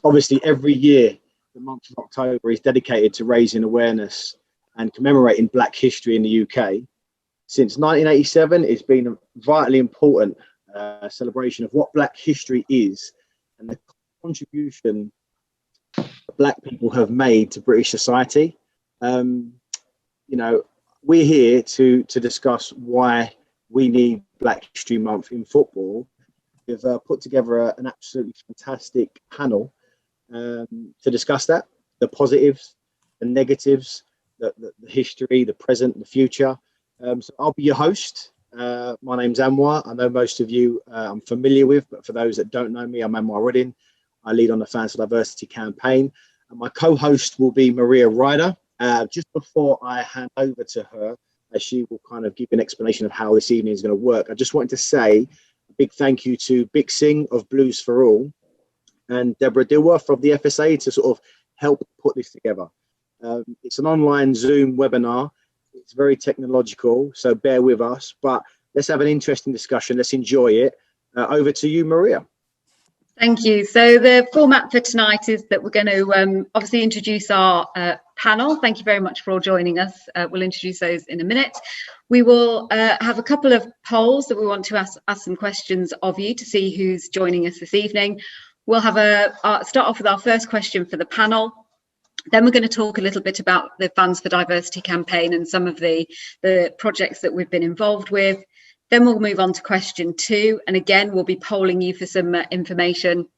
obviously every year, the month of October is dedicated to raising awareness and commemorating Black history in the UK. Since 1987, it's been a vitally important celebration of what Black history is and the contribution Black people have made to British society. We're here to discuss why we need Black History Month in football. We've put together an absolutely fantastic panel to discuss that, the positives, the negatives, the history, the present, the future. So I'll be your host. My name's Anwar. I know most of you I'm familiar with, but for those that don't know me, I'm Anwar Redding. I lead on the Fans for Diversity campaign. And my co-host will be Maria Ryder. Just before I hand over to her, as she will kind of give an explanation of how this evening is going to work, I just wanted to say a big thank you to Big Singh of Blues for All and Deborah Dilworth of the FSA to sort of help put this together. It's an online Zoom webinar. It's very technological, so bear with us, but let's have an interesting discussion. Let's enjoy it. Over to you, Maria. Thank you. So the format for tonight is that we're going to obviously introduce our panel. Thank you very much for all joining us. We'll introduce those in a minute. We will have a couple of polls that we want to ask some questions of you to see who's joining us this evening. We'll have start off with our first question for the panel. Then we're going to talk a little bit about the Fans for Diversity campaign and some of the projects that we've been involved with. Then we'll move on to question 2. And again, we'll be polling you for some information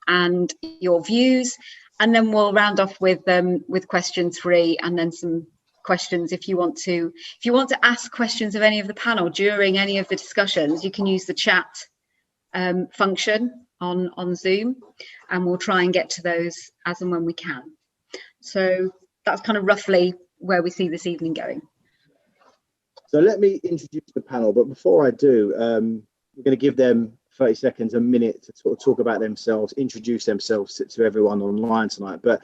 and your views. And then we'll round off with question 3 and then some questions. If you want to ask questions of any of the panel during any of the discussions, you can use the chat function on Zoom, and we'll try and get to those as and when we can. So that's kind of roughly where we see this evening going. So let me introduce the panel, but before I do, we're going to give them 30 seconds, a minute to sort of talk about themselves, introduce themselves to everyone online tonight. But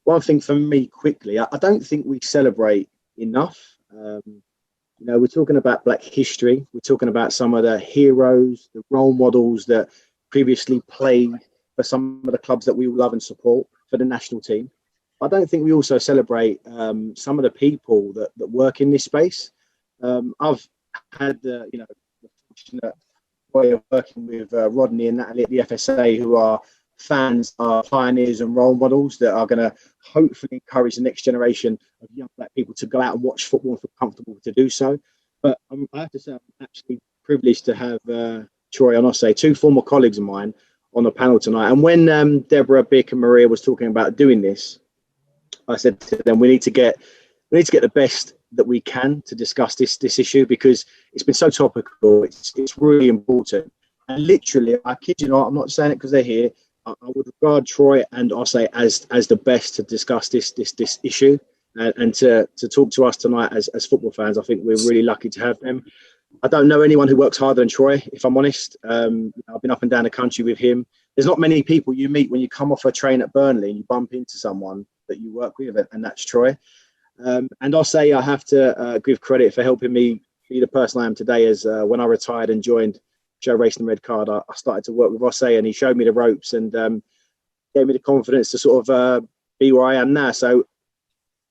one thing for me quickly, I don't think we celebrate enough. We're talking about Black history. We're talking about some of the heroes, the role models that previously played for some of the clubs that we love and support for the national team. I don't think we also celebrate some of the people that work in this space. I've had the fortunate way of working with Rodney and Natalie at the FSA, who are fans, are pioneers and role models that are going to hopefully encourage the next generation of young Black people to go out and watch football and feel comfortable to do so. But I have to say, I'm actually privileged to have Troy and Osei, 2 former colleagues of mine, on the panel tonight. And when Deborah, Bick and Maria was talking about doing this, I said to them, we need to get the best that we can to discuss this issue, because it's been so topical. It's really important. And literally, I kid you not, I'm not saying it because they're here. I would regard Troy and Osei as the best to discuss this issue and to talk to us tonight as football fans. I think we're really lucky to have them. I don't know anyone who works harder than Troy, if I'm honest. I've been up and down the country with him. There's not many people you meet when you come off a train at Burnley and you bump into someone that you work with, and that's Troy. And I'll say I have to give credit for helping me be the person I am today. As when I retired and joined Joe Racing Red Card, I started to work with Osei, and he showed me the ropes and gave me the confidence to sort of be where I am now. So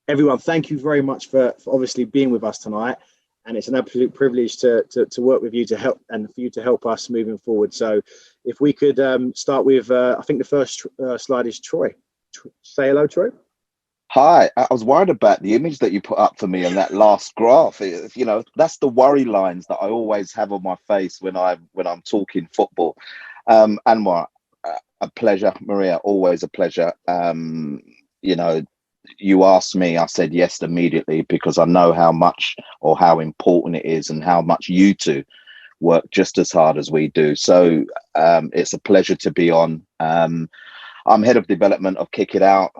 everyone, thank you very much for obviously being with us tonight. And it's an absolute privilege to work with you to help, and for you to help us moving forward. So if we could start with, I think the first slide is Troy. Say hello, Troy. Hi, I was worried about the image that you put up for me on that last graph. That's the worry lines that I always have on my face when I'm talking football. Anwar, a pleasure. Maria, always a pleasure. You asked me, I said yes immediately, because I know how much or how important it is and how much you two work just as hard as we do. So it's a pleasure to be on. I'm head of development of Kick It Out.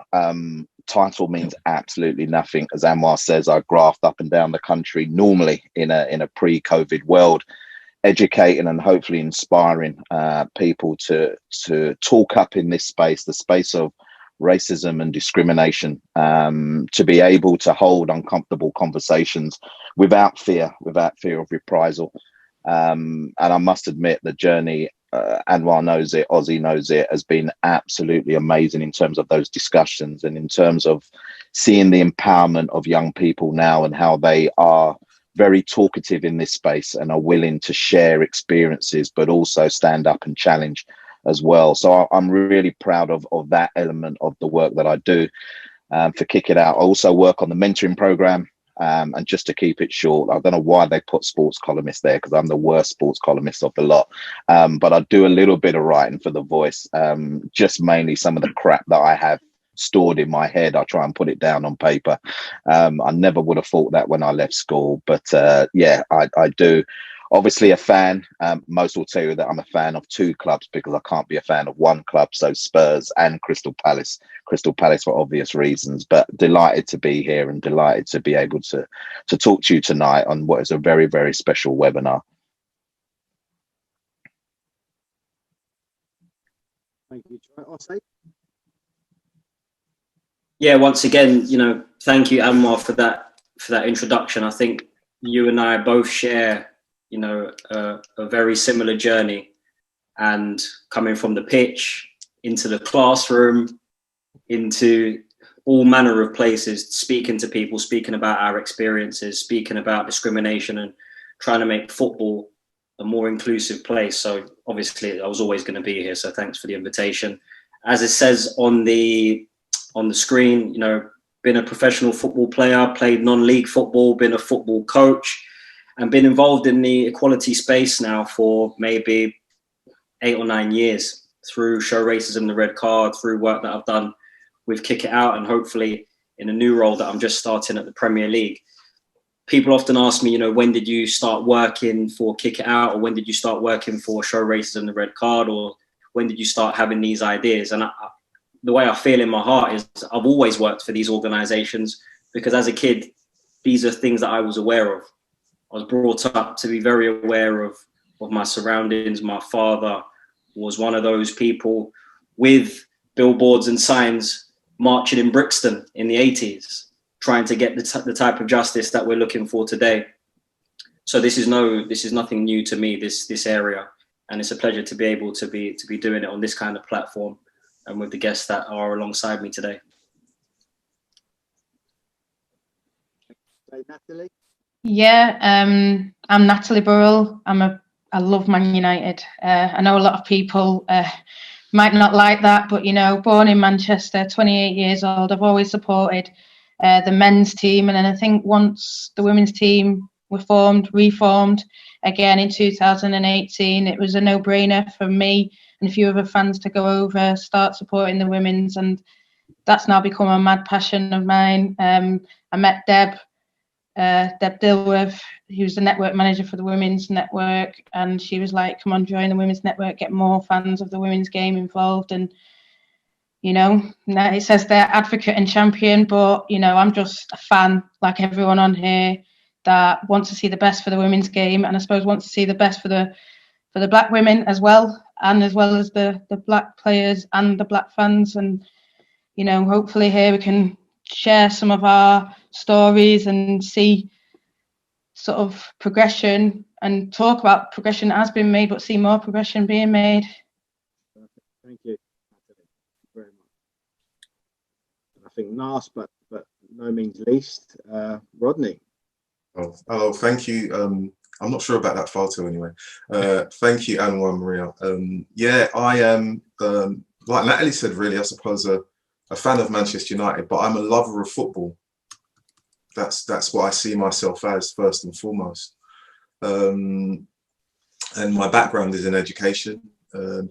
Title means absolutely nothing. As Anwar says, I graft up and down the country normally in a pre-COVID world, educating and hopefully inspiring people to talk up in this space, the space of racism and discrimination, to be able to hold uncomfortable conversations without fear of reprisal. And I must admit, the journey Anwar knows it, Ozzy knows it, has been absolutely amazing in terms of those discussions and in terms of seeing the empowerment of young people now and how they are very talkative in this space and are willing to share experiences, but also stand up and challenge as well. So I'm really proud of that element of the work that I do for Kick It Out. I also work on the mentoring program. And just to keep it short, I don't know why they put sports columnist there, because I'm the worst sports columnist of the lot. But I do a little bit of writing for The Voice, just mainly some of the crap that I have stored in my head. I try and put it down on paper. I never would have thought that when I left school, but yeah, I do. Obviously a fan. Most will tell you that I'm a fan of two clubs because I can't be a fan of one club. So Spurs and Crystal Palace. Crystal Palace for obvious reasons, but delighted to be here and delighted to be able to talk to you tonight on what is a very, very special webinar. Thank you. I'll say. Yeah, once again, thank you, Anwar, for that introduction. I think you and I both share, a very similar journey, and coming from the pitch into the classroom, into all manner of places, speaking to people, speaking about our experiences, speaking about discrimination, and trying to make football a more inclusive place. So obviously I was always going to be here. So thanks for the invitation. As it says on the screen, been a professional football player, played non-league football, been a football coach, and been involved in the equality space now for maybe 8 or 9 years through Show Racism the Red Card, through work that I've done with Kick It Out, and hopefully in a new role that I'm just starting at the Premier League. People often ask me, when did you start working for Kick It Out, or when did you start working for Show Racism the Red Card, or when did you start having these ideas? And the way I feel in my heart is I've always worked for these organizations, because as a kid, these are things that I was aware of. I was brought up to be very aware of my surroundings. My father was one of those people with billboards and signs marching in Brixton in the 80s, trying to get the type of justice that we're looking for today. So this is nothing new to me, this area, and it's a pleasure to be able to be doing it on this kind of platform and with the guests that are alongside me today. Natalie? Yeah, I'm Natalie Burrell. I love Man United. I know a lot of people might not like that, but born in Manchester, 28 years old, I've always supported the men's team, and then I think once the women's team were reformed again in 2018, it was a no-brainer for me and a few other fans to go over, start supporting the women's, and that's now become a mad passion of mine. I met Deb Dilworth, who's the network manager for the women's network, and she was like, come on, join the women's network, get more fans of the women's game involved. And now it says they're advocate and champion, but I'm just a fan like everyone on here that wants to see the best for the women's game, and I suppose wants to see the best for the black women as well, and as well as the black players and the black fans. And hopefully here we can share some of our stories and see sort of progression and talk about progression that has been made, but see more progression being made. Thank you. Thank you very much. I think last but no means least, Rodney. Oh, thank you. I'm not sure about that photo anyway. Thank you, Anwar and Maria. Yeah, I am, like Natalie said, really, I suppose, a fan of Manchester United, but I'm a lover of football. That's what I see myself as first and foremost. And my background is in education,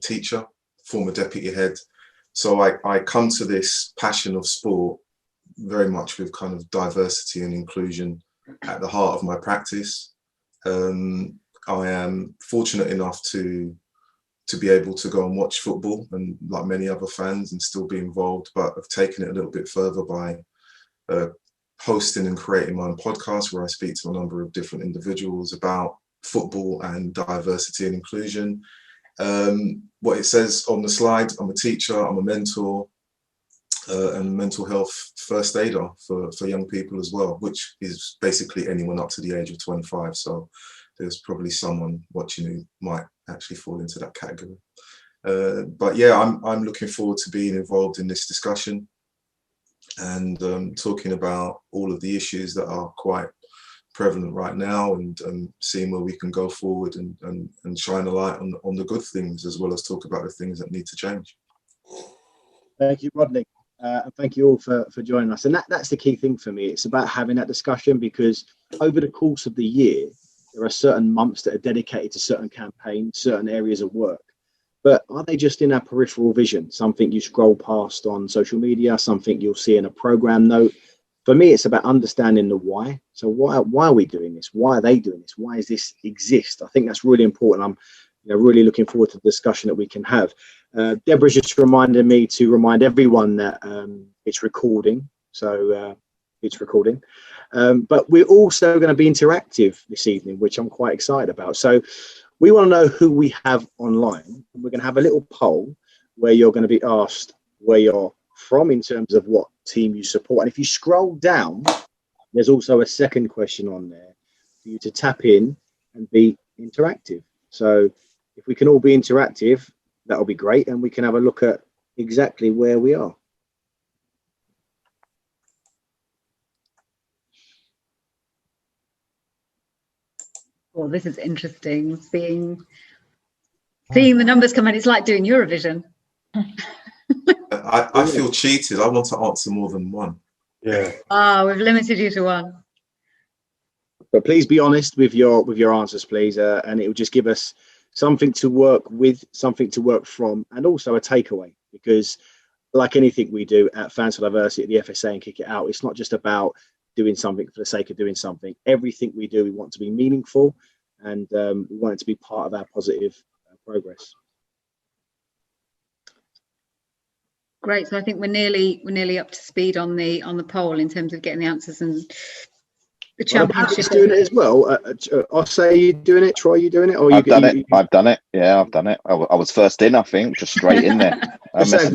teacher, former deputy head. So I come to this passion of sport very much with kind of diversity and inclusion at the heart of my practice. I am fortunate enough to be able to go and watch football, and like many other fans, and still be involved, but I've taken it a little bit further by hosting and creating my own podcast where I speak to a number of different individuals about football and diversity and inclusion. What it says on the slide, I'm a teacher, I'm a mentor, and mental health first aider for young people as well, which is basically anyone up to the age of 25. So there's probably someone watching who might actually fall into that category. But yeah, I'm looking forward to being involved in this discussion and talking about all of the issues that are quite prevalent right now, and seeing where we can go forward and shine a light on the good things, as well as talk about the things that need to change. Thank you, Rodney. And thank you all for joining us. And that's the key thing for me. It's about having that discussion, because over the course of the year, there are certain months that are dedicated to certain campaigns, certain areas of work. But are they just in our peripheral vision? Something you scroll past on social media, something you'll see in a program note. For me, it's about understanding the why. So why are we doing this? Why are they doing this? Why does this exist? I think that's really important. I'm really looking forward to the discussion that we can have. Deborah's just reminded me to remind everyone that it's recording. So it's recording. But we're also going to be interactive this evening, which I'm quite excited about. So we want to know who we have online. We're going to have a little poll where you're going to be asked where you're from in terms of what team you support. And if you scroll down, there's also a second question on there for you to tap in and be interactive. So if we can all be interactive, that'll be great, and we can have a look at exactly where we are. Well, this is interesting, seeing the numbers come in. It's like doing Eurovision. I feel cheated. I want to answer more than one. Yeah. We've limited you to one. But please be honest with your answers, please, and it will just give us something to work with, something to work from, and also a takeaway. Because, like anything we do at Fans for Diversity at the FSA and Kick It Out, it's not just about doing something for the sake of doing something. Everything we do, we want to be meaningful, and we want it to be part of our positive progress. Great. So I think we're nearly up to speed on the poll in terms of getting the answers, and the championship. Well, doing it as well. I'll say you doing it. Troy, you doing it? Or I've done it. Yeah, I've done it. I was first in, I think, just straight in there. I'll say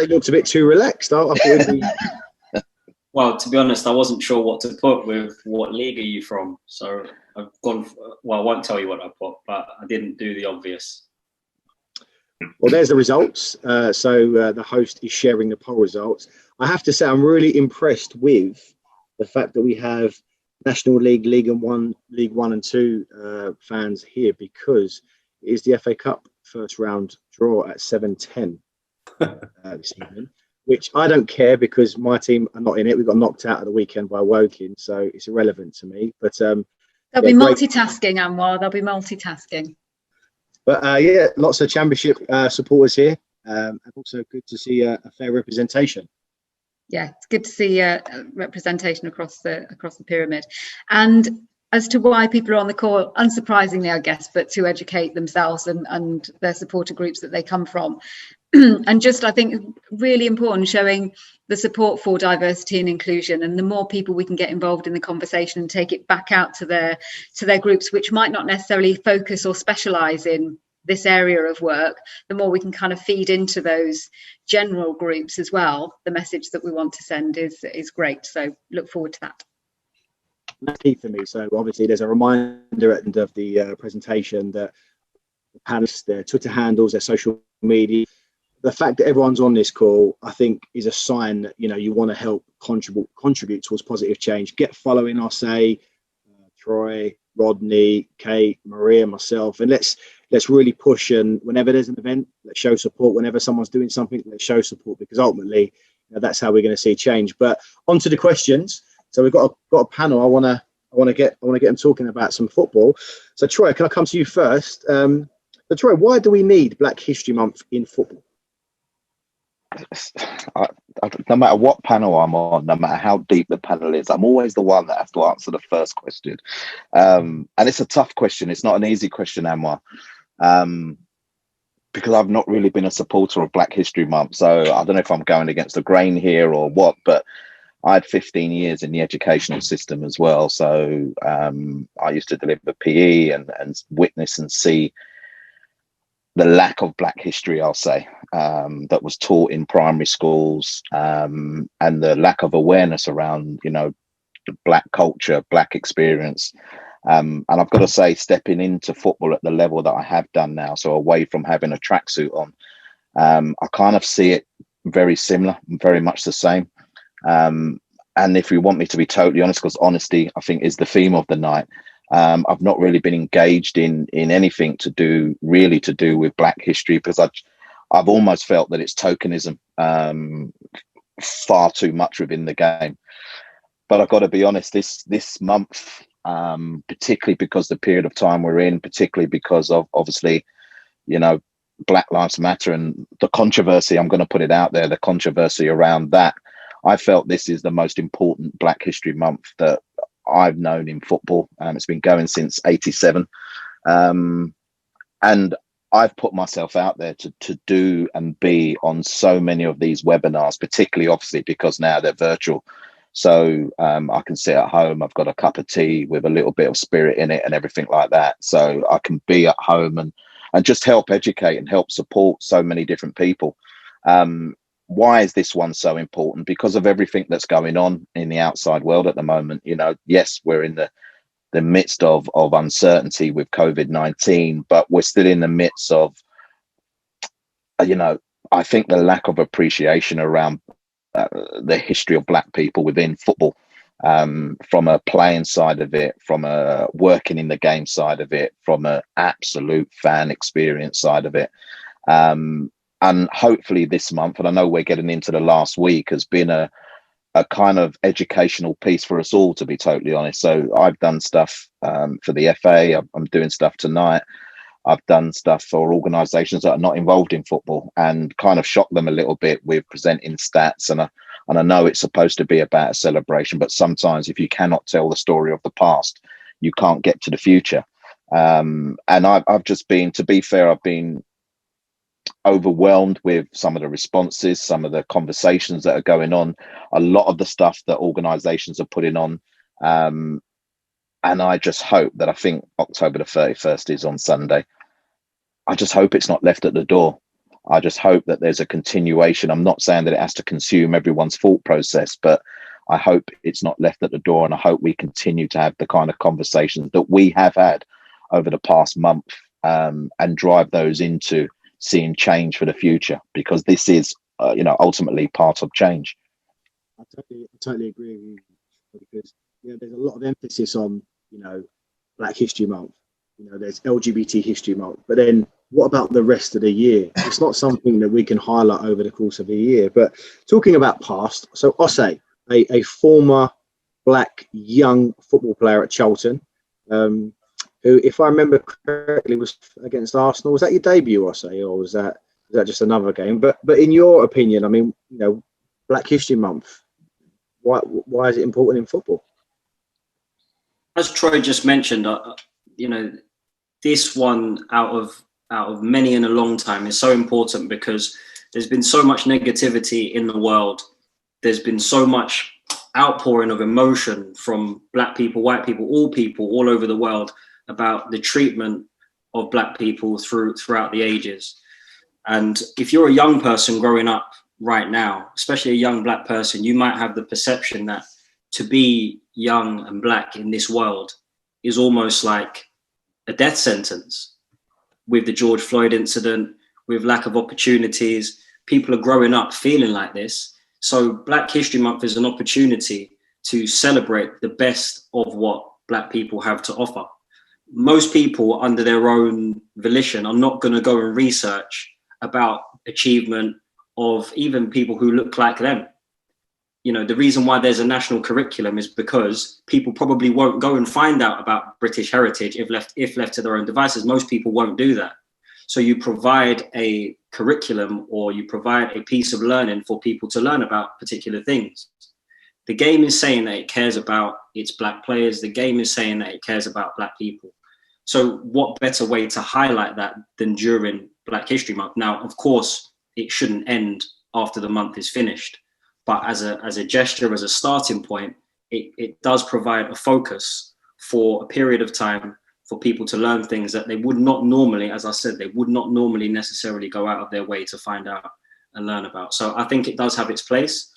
it looks a bit too relaxed. I thought it'd be... Well, to be honest, I wasn't sure what to put with what league are you from. So I've gone. Well, I won't tell you what I put, but I didn't do the obvious. Well, there's the results. So the host is sharing the poll results. I have to say, I'm really impressed with the fact that we have National League, League One and Two fans here, because it is the FA Cup first round draw at 7:10 this evening, which I don't care because my team are not in it. We got knocked out at the weekend by Woking, so it's irrelevant to me. But they'll be multitasking, Anwar. They'll be multitasking. But yeah, lots of championship supporters here, and also good to see a fair representation. Yeah, it's good to see representation across the pyramid. And as to why people are on the call, unsurprisingly, I guess, but to educate themselves and their supporter groups that they come from. And just, I think, really important, showing the support for diversity and inclusion. And the more people we can get involved in the conversation and take it back out to their groups, which might not necessarily focus or specialize in this area of work, the more we can kind of feed into those general groups as well. The message that we want to send is great. So look forward to that. That's key for me. So obviously there's a reminder at the end of the presentation that the panelists, their Twitter handles, their social media, the fact that everyone's on this call, I think, is a sign that you want to help contribute towards positive change. Get following, I'll say, Troy, Rodney, Kate, Maria, myself, and let's really push. And whenever there's an event, let's show support. Whenever someone's doing something, let's show support, because ultimately that's how we're going to see change. But on to the questions. So we've got a panel. I want to get them talking about some football. So Troy, can I come to you first? So Troy, why do we need Black History Month in football? No matter what panel I'm on, no matter how deep the panel is, I'm always the one that has to answer the first question. And it's a tough question. It's not an easy question, Anwar, because I've not really been a supporter of Black History Month. So I don't know if I'm going against the grain here or what, but I had 15 years in the educational system as well. So I used to deliver PE and witness and see the lack of Black history, I'll say, that was taught in primary schools, and the lack of awareness around, the Black culture, Black experience. And I've got to say, stepping into football at the level that I have done now, so away from having a tracksuit on, I kind of see it very similar, very much the same. And if you want me to be totally honest, because honesty, I think, is the theme of the night, I've not really been engaged in anything to do with Black history, because I've almost felt that it's tokenism far too much within the game. But I've got to be honest, this month, particularly because the period of time we're in, particularly because of, obviously, you know, Black Lives Matter and the controversy, I'm going to put it out there, the controversy around that, I felt this is the most important Black History Month that I've known in football. It's been going since '87. And I've put myself out there to do and be on so many of these webinars, particularly obviously because now they're virtual. So I can sit at home, I've got a cup of tea with a little bit of spirit in it and everything like that. So I can be at home and just help educate and help support so many different people. Why is this one so important? Because of everything that's going on in the outside world at the moment. You know, yes, we're in the midst of uncertainty with COVID-19, but we're still in the midst of, you know, I think the lack of appreciation around the history of Black people within football, from a playing side of it, from a working in the game side of it, from an absolute fan experience side of it. And hopefully this month, and I know we're getting into the last week, has been a kind of educational piece for us all, to be totally honest. So I've done stuff for the FA. I'm doing stuff tonight. I've done stuff for organisations that are not involved in football, and kind of shocked them a little bit with presenting stats. And I know it's supposed to be about a celebration, but sometimes if you cannot tell the story of the past, you can't get to the future. And I've just been, to be fair, I've been overwhelmed with some of the responses, some of the conversations that are going on, a lot of the stuff that organisations are putting on. And I just hope that, I think October the 31st is on Sunday, I just hope it's not left at the door. I just hope that there's a continuation. I'm not saying that it has to consume everyone's thought process, but I hope it's not left at the door. And I hope we continue to have the kind of conversations that we have had over the past month, and drive those into seeing change for the future, because this is, you know, ultimately part of change. I totally agree with you, because, you know, there's a lot of emphasis on, you know, Black History Month. You know, there's LGBT History Month, but then what about the rest of the year? It's not something that we can highlight over the course of a year. But talking about past, so Osei, a former Black young football player at Charlton, who, if I remember correctly, was against Arsenal. Was that your debut, Osei, or was that just another game? But in your opinion, I mean, you know, Black History Month, why is it important in football? As Troy just mentioned, you know, this one out of many in a long time is so important, because there's been so much negativity in the world. There's been so much outpouring of emotion from Black people, white people all over the world about the treatment of Black people throughout the ages. And if you're a young person growing up right now, especially a young Black person, you might have the perception that to be young and Black in this world is almost like a death sentence. With the George Floyd incident, with lack of opportunities, people are growing up feeling like this. So Black History Month is an opportunity to celebrate the best of what Black people have to offer. Most people, under their own volition, are not going to go and research about achievement of even people who look like them. You know, the reason why there's a national curriculum is because people probably won't go and find out about British heritage if left to their own devices. Most people won't do that. So you provide a curriculum, or you provide a piece of learning for people to learn about particular things. The game is saying that it cares about its Black players. The game is saying that it cares about Black people. So what better way to highlight that than during Black History Month? Now, of course, it shouldn't end after the month is finished. But as a gesture, as a starting point, it does provide a focus for a period of time for people to learn things that they would not normally, as I said, they would not normally necessarily go out of their way to find out and learn about. So I think it does have its place.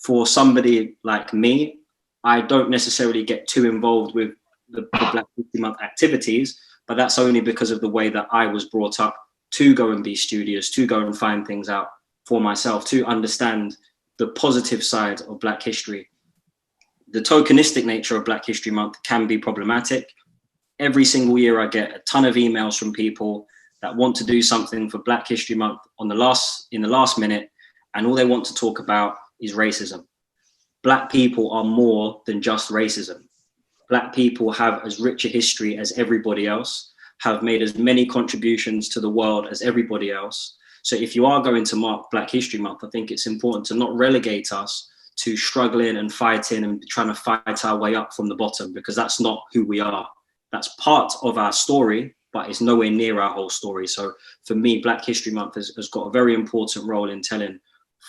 For somebody like me, I don't necessarily get too involved with the Black History Month activities, but that's only because of the way that I was brought up to go and be studious, to go and find things out for myself, to understand the positive side of Black history. The tokenistic nature of Black History Month can be problematic. Every single year I get a ton of emails from people that want to do something for Black History Month in the last minute, and all they want to talk about is racism. Black people are more than just racism. Black people have as rich a history as everybody else, have made as many contributions to the world as everybody else. So if you are going to mark Black History Month, I think it's important to not relegate us to struggling and fighting and trying to fight our way up from the bottom, because that's not who we are. That's part of our story, but it's nowhere near our whole story. So for me, Black History Month has got a very important role in telling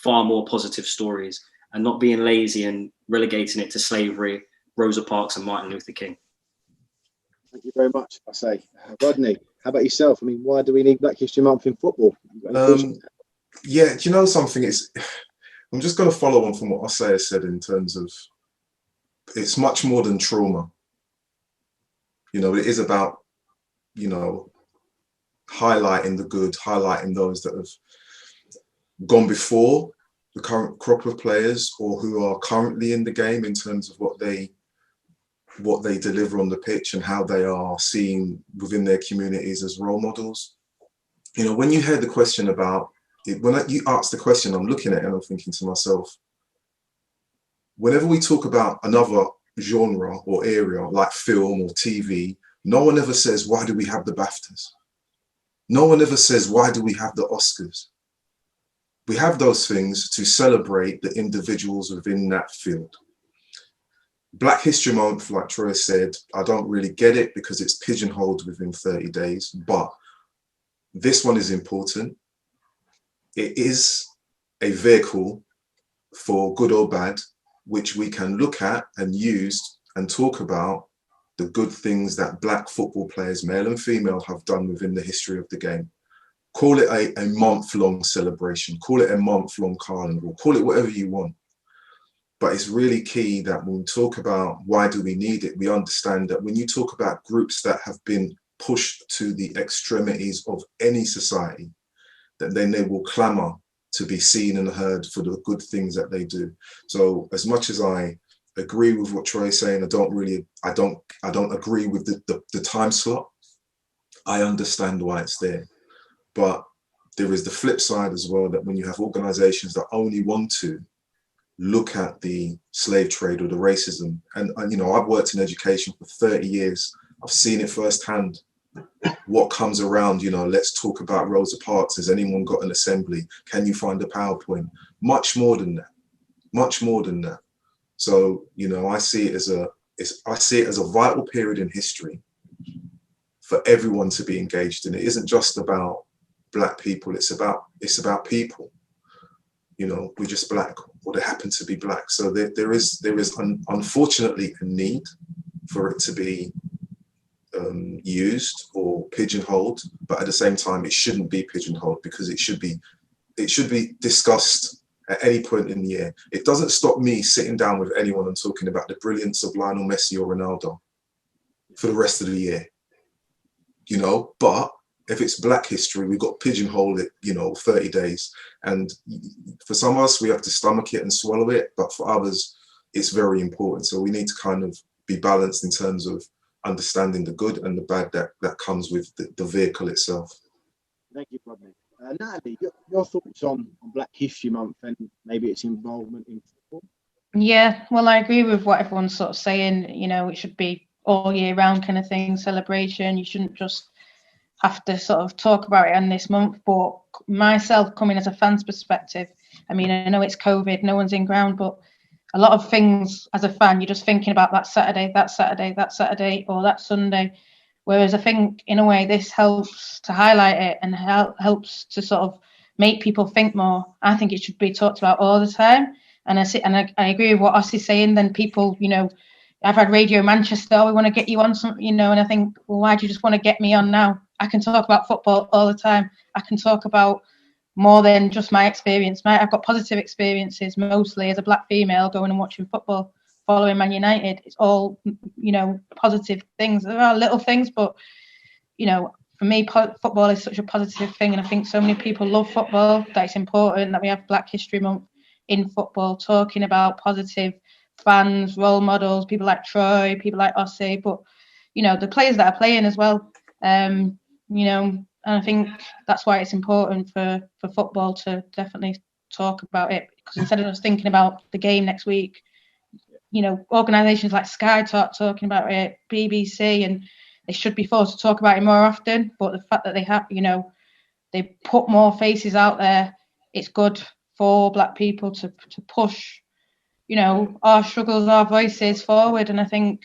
far more positive stories and not being lazy and relegating it to slavery, Rosa Parks and Martin Luther King. Thank you very much, I say. Rodney, how about yourself? I mean, why do we need Black History Month in football? Yeah, do you know something? I'm just going to follow on from what Osei said in terms of it's much more than trauma. You know, it is about, you know, highlighting the good, highlighting those that have gone before the current crop of players or who are currently in the game in terms of what they deliver on the pitch and how they are seen within their communities as role models. You know, when you heard the question about it, when you asked the question, I'm looking at it and I'm thinking to myself, whenever we talk about another genre or area like film or TV, no one ever says, why do we have the BAFTAs? No one ever says, why do we have the Oscars? We have those things to celebrate the individuals within that field. Black History Month, like Troy said, I don't really get it because it's pigeonholed within 30 days, but this one is important. It is a vehicle for good or bad, which we can look at and use and talk about the good things that Black football players, male and female, have done within the history of the game. Call it a month-long celebration, call it a month-long carnival, call it whatever you want. But it's really key that when we talk about why do we need it, we understand that when you talk about groups that have been pushed to the extremities of any society, that then they will clamour to be seen and heard for the good things that they do. So as much as I agree with what Troy is saying, I don't agree with the time slot. I understand why it's there. But there is the flip side as well, that when you have organizations that only want to look at the slave trade or the racism, and you know, I've worked in education for 30 years. I've seen it firsthand. What comes around, you know, let's talk about Rosa Parks. Has anyone got an assembly? Can you find a PowerPoint? Much more than that. Much more than that. So, you know, I see it as a vital period in history for everyone to be engaged in. It isn't just about Black people. It's about people. You know, we're just Black, or they happen to be Black. So there is unfortunately a need for it to be used or pigeonholed, but at the same time, it shouldn't be pigeonholed because it should be discussed at any point in the year. It doesn't stop me sitting down with anyone and talking about the brilliance of Lionel Messi or Ronaldo for the rest of the year, you know, but if it's Black history, we've got to pigeonhole it, you know, 30 days. And for some of us, we have to stomach it and swallow it. But for others, it's very important. So we need to kind of be balanced in terms of understanding the good and the bad that comes with the vehicle itself. Thank you, Rodney. Natalie, your thoughts on Black History Month and maybe its involvement in football? Yeah, well, I agree with what everyone's sort of saying. You know, it should be all year round kind of thing, celebration. You shouldn't just have to sort of talk about it in this month. But myself, coming as a fan's perspective, I mean, I know it's COVID, no one's in ground, but a lot of things as a fan, you're just thinking about that Saturday, or that Sunday. Whereas I think, in a way, this helps to highlight it and helps to sort of make people think more. I think it should be talked about all the time. And I agree with what Ossie's saying. Then people, you know, I've had Radio Manchester, we want to get you on some, you know, and I think, well, why do you just want to get me on now? I can talk about football all the time. I can talk about more than just my experience. I've got positive experiences, mostly as a Black female, going and watching football. following Man United, it's all, you know, positive things. There are little things, but, you know, for me, football is such a positive thing, and I think so many people love football that it's important that we have Black History Month in football, talking about positive fans, role models, people like Troy, people like Ossie, but, you know, the players that are playing as well. You know, and I think that's why it's important for football to definitely talk about it, because instead of us thinking about the game next week, you know, organisations like Sky talking about it, BBC, and they should be forced to talk about it more often. But the fact that they have, you know, they put more faces out there, it's good for Black people to push, you know, our struggles, our voices forward. And I think,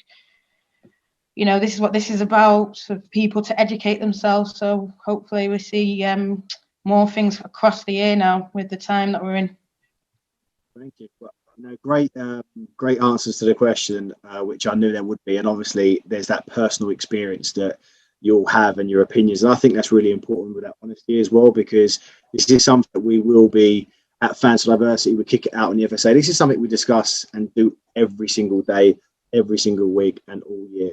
you know, this is what this is about, for people to educate themselves. So hopefully we see more things across the year now with the time that we're in. Thank you. Well, no, great answers to the question, which I knew there would be. And obviously there's that personal experience that you'll have and your opinions. And I think that's really important with that honesty as well, because this is something that we will be at Fans for Diversity. We kick it out on the FSA. This is something we discuss and do every single day, every single week and all year.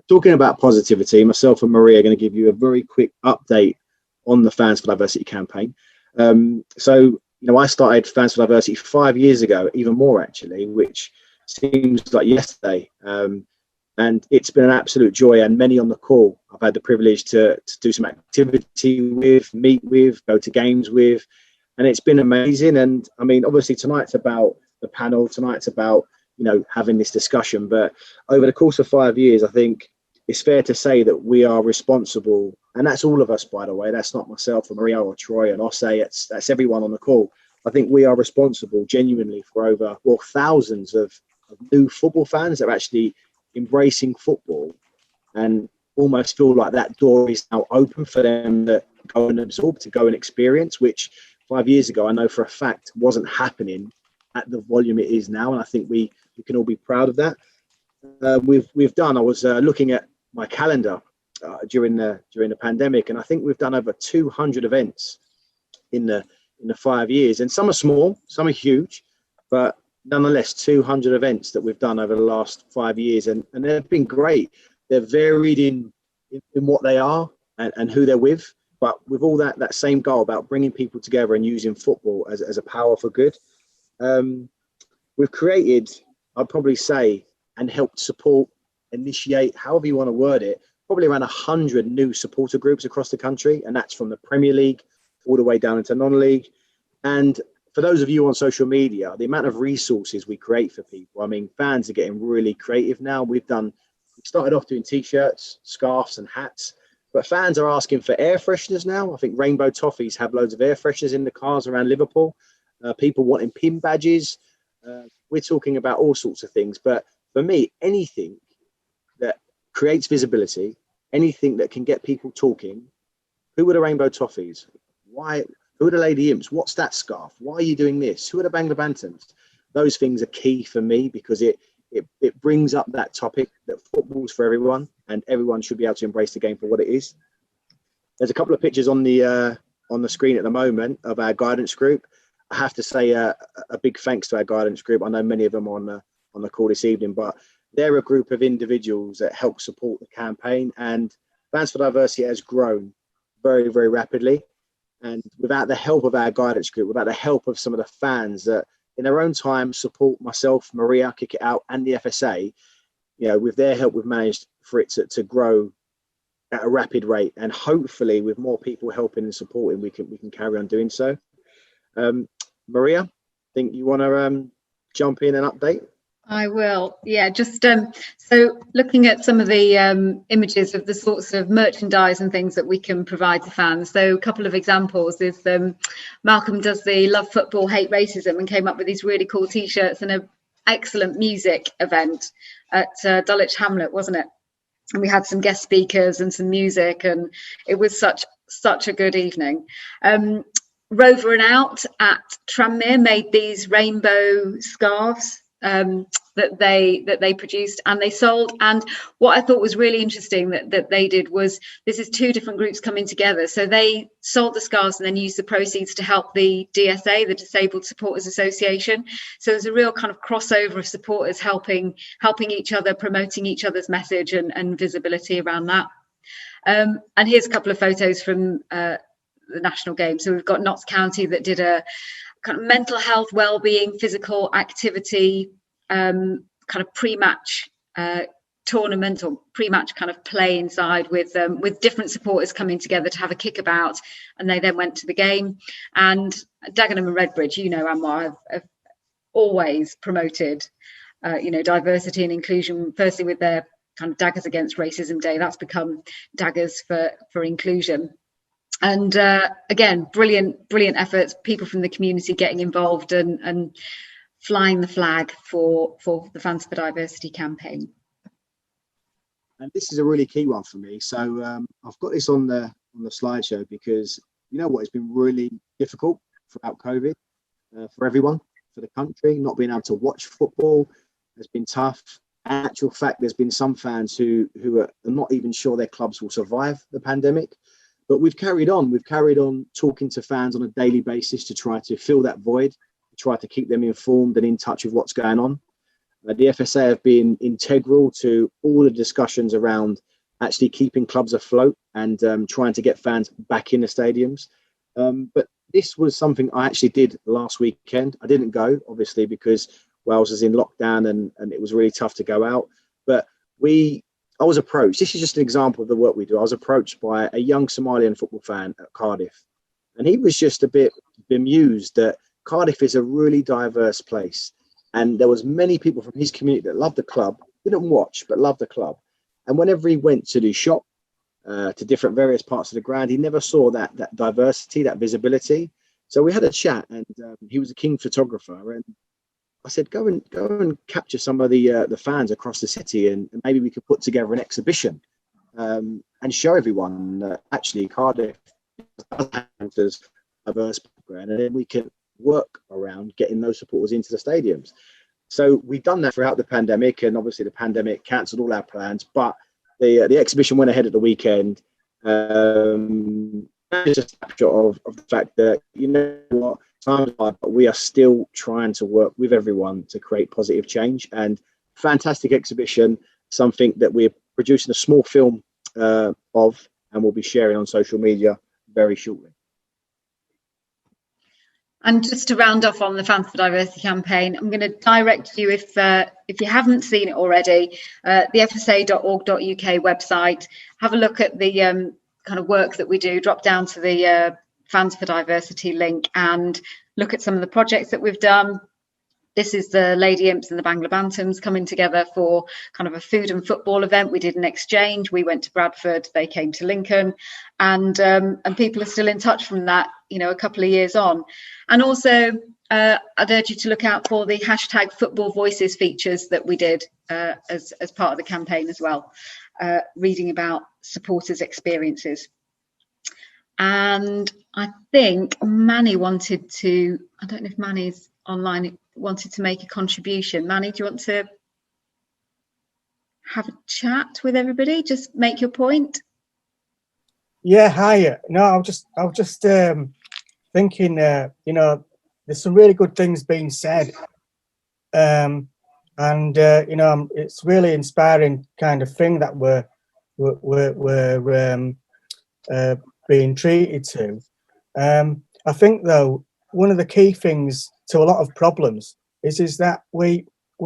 Talking about positivity, myself and Maria are going to give you a very quick update on the Fans for Diversity campaign. So, you know, I started Fans for Diversity 5 years ago, even more actually, which seems like yesterday. And it's been an absolute joy, and many on the call I've had the privilege to do some activity with, meet with, go to games with, and it's been amazing. And I mean, obviously tonight's about the panel, tonight's about, you know, having this discussion, but over the course of 5 years, I think it's fair to say that we are responsible, and that's all of us, by the way. That's not myself or Maria or Troy and Osei. That's everyone on the call. I think we are responsible genuinely for over, well, thousands of new football fans that are actually embracing football and almost feel like that door is now open for them to go and absorb, to go and experience, which 5 years ago, I know for a fact wasn't happening at the volume it is now. And I think we can all be proud of that. We've done, I was looking at my calendar during the pandemic, and I think we've done over 200 events in the 5 years, and some are small, some are huge, but nonetheless 200 events that we've done over the last 5 years, and they've been great. They're varied in what they are and who they're with, but with all that same goal about bringing people together and using football as a power for good. We've created, I'd probably say, and helped support, initiate, however you want to word it, probably around 100 new supporter groups across the country, and that's from the Premier League all the way down into non-league. And for those of you on social media, the amount of resources we create for people, I mean, fans are getting really creative now. We started off doing t-shirts, scarves and hats, but fans are asking for air fresheners now. I think Rainbow Toffees have loads of air fresheners in the cars around Liverpool. People wanting pin badges. We're talking about all sorts of things, but for me, anything that creates visibility, anything that can get people talking. Who are the Rainbow Toffees? Why? Who are the Lady Imps? What's that scarf? Why are you doing this? Who are the Bangla Bantams? Those things are key for me, because it brings up that topic that football's for everyone, and everyone should be able to embrace the game for what it is. There's a couple of pictures on the screen at the moment of our guidance group. I have to say a big thanks to our guidance group. I know many of them are on the call this evening, but they're a group of individuals that help support the campaign, and Fans for Diversity has grown very, very rapidly. And without the help of our guidance group, without the help of some of the fans that in their own time support myself, Maria, Kick It Out, and the FSA, you know, with their help, we've managed for it to grow at a rapid rate. And hopefully with more people helping and supporting, we can carry on doing so. Maria, I think you want to jump in and update? I will. Yeah, just so looking at some of the images of the sorts of merchandise and things that we can provide to fans. So a couple of examples is Malcolm does the Love Football, Hate Racism, and came up with these really cool t-shirts and an excellent music event at Dulwich Hamlet, wasn't it? And we had some guest speakers and some music, and it was such a good evening. Rover and Out at Tranmere made these rainbow scarves that they produced and they sold. And what I thought was really interesting that they did was, this is two different groups coming together. So they sold the scarves and then used the proceeds to help the DSA, the Disabled Supporters Association. So there's a real kind of crossover of supporters helping each other, promoting each other's message and visibility around that. And here's a couple of photos from the national game. So we've got Notts County that did a kind of mental health, well-being, physical activity kind of pre-match tournament or pre-match kind of play inside with different supporters coming together to have a kickabout, and they then went to the game. And Dagenham and Redbridge, you know, Anwar, have always promoted diversity and inclusion, firstly with their kind of Daggers Against Racism Day. That's become Daggers for Inclusion. And again, brilliant efforts, people from the community getting involved and flying the flag for the Fans for Diversity campaign. And this is a really key one for me. So I've got this on the slideshow because you know what, it's been really difficult throughout COVID for everyone, for the country. Not being able to watch football has been tough. In actual fact, there's been some fans who are not even sure their clubs will survive the pandemic. But we've carried on talking to fans on a daily basis to try to fill that void, to try to keep them informed and in touch with what's going on. The FSA have been integral to all the discussions around actually keeping clubs afloat and trying to get fans back in the stadiums. But this was something I actually did last weekend. I didn't go, obviously, because Wales is in lockdown and it was really tough to go out. But I was approached. This is just an example of the work we do. I was approached by a young Somalian football fan at Cardiff, and he was just a bit bemused that Cardiff is a really diverse place, and there was many people from his community that loved the club, didn't watch but loved the club. And whenever he went to do shop to different various parts of the ground, he never saw that diversity, that visibility. So we had a chat, and he was a keen photographer, and I said, go and capture some of the fans across the city, and maybe we could put together an exhibition and show everyone that actually Cardiff has a diverse background, and then we can work around getting those supporters into the stadiums. So we've done that throughout the pandemic, and obviously the pandemic cancelled all our plans, but the exhibition went ahead at the weekend. It's a snapshot of the fact that, you know what, times hard, but we are still trying to work with everyone to create positive change. And fantastic exhibition, something that we're producing a small film of, and we'll be sharing on social media very shortly. And just to round off on the Fans for Diversity campaign, I'm going to direct you, if you haven't seen it already, the fsa.org.uk website. Have a look at the kind of work that we do. Drop down to the Fans for Diversity link and look at some of the projects that we've done. This is the Lady Imps and the Bangla Bantams coming together for kind of a food and football event. We did an exchange. We went to Bradford, they came to Lincoln, and people are still in touch from that, you know, a couple of years on. And also, I'd urge you to look out for the hashtag Football Voices features that we did as part of the campaign as well, reading about supporters' experiences. And I think Manny wanted to, I don't know if Manny's online, wanted to make a contribution. Manny, do you want to have a chat with everybody? Just make your point. Yeah, hi. No, I was just thinking, you know, there's some really good things being said, and you know, it's really inspiring kind of thing that we're being treated to. I think though, one of the key things to a lot of problems is that we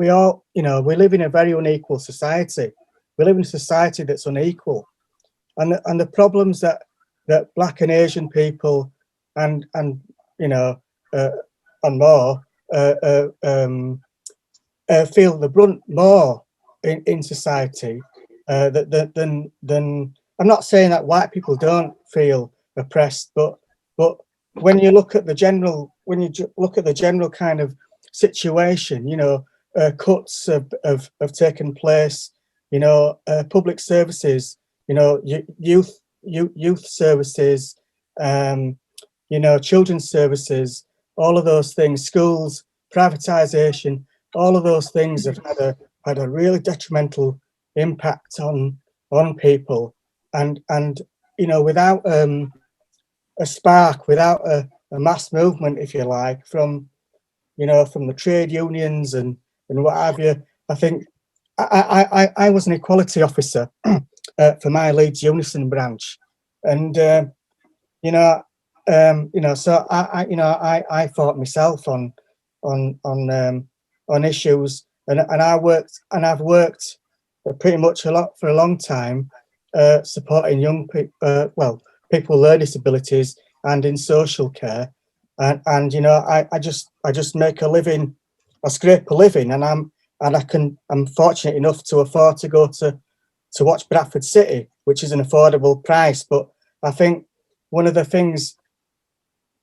all, you know, we live in a very unequal society. We live in a society that's unequal, and the problems that Black and Asian people and you know and more feel the brunt more in society than I'm not saying that white people don't feel oppressed, but when you look at the general, kind of situation, you know, cuts have taken place, you know, public services, you know, youth services, you know, children's services, all of those things, schools, privatisation, all of those things have had a really detrimental impact on people, and you know, without a spark, without a mass movement, if you like, from, you know, from the trade unions and what have you. I think I was an equality officer for my Leeds Unison branch, and you know, so I fought myself on issues, and I've worked pretty much for a long time, supporting young people, people with learning disabilities, and in social care, and you know, I just make a living, I scrape a living, and I'm fortunate enough to afford to go to watch Bradford City, which is an affordable price. But I think one of the things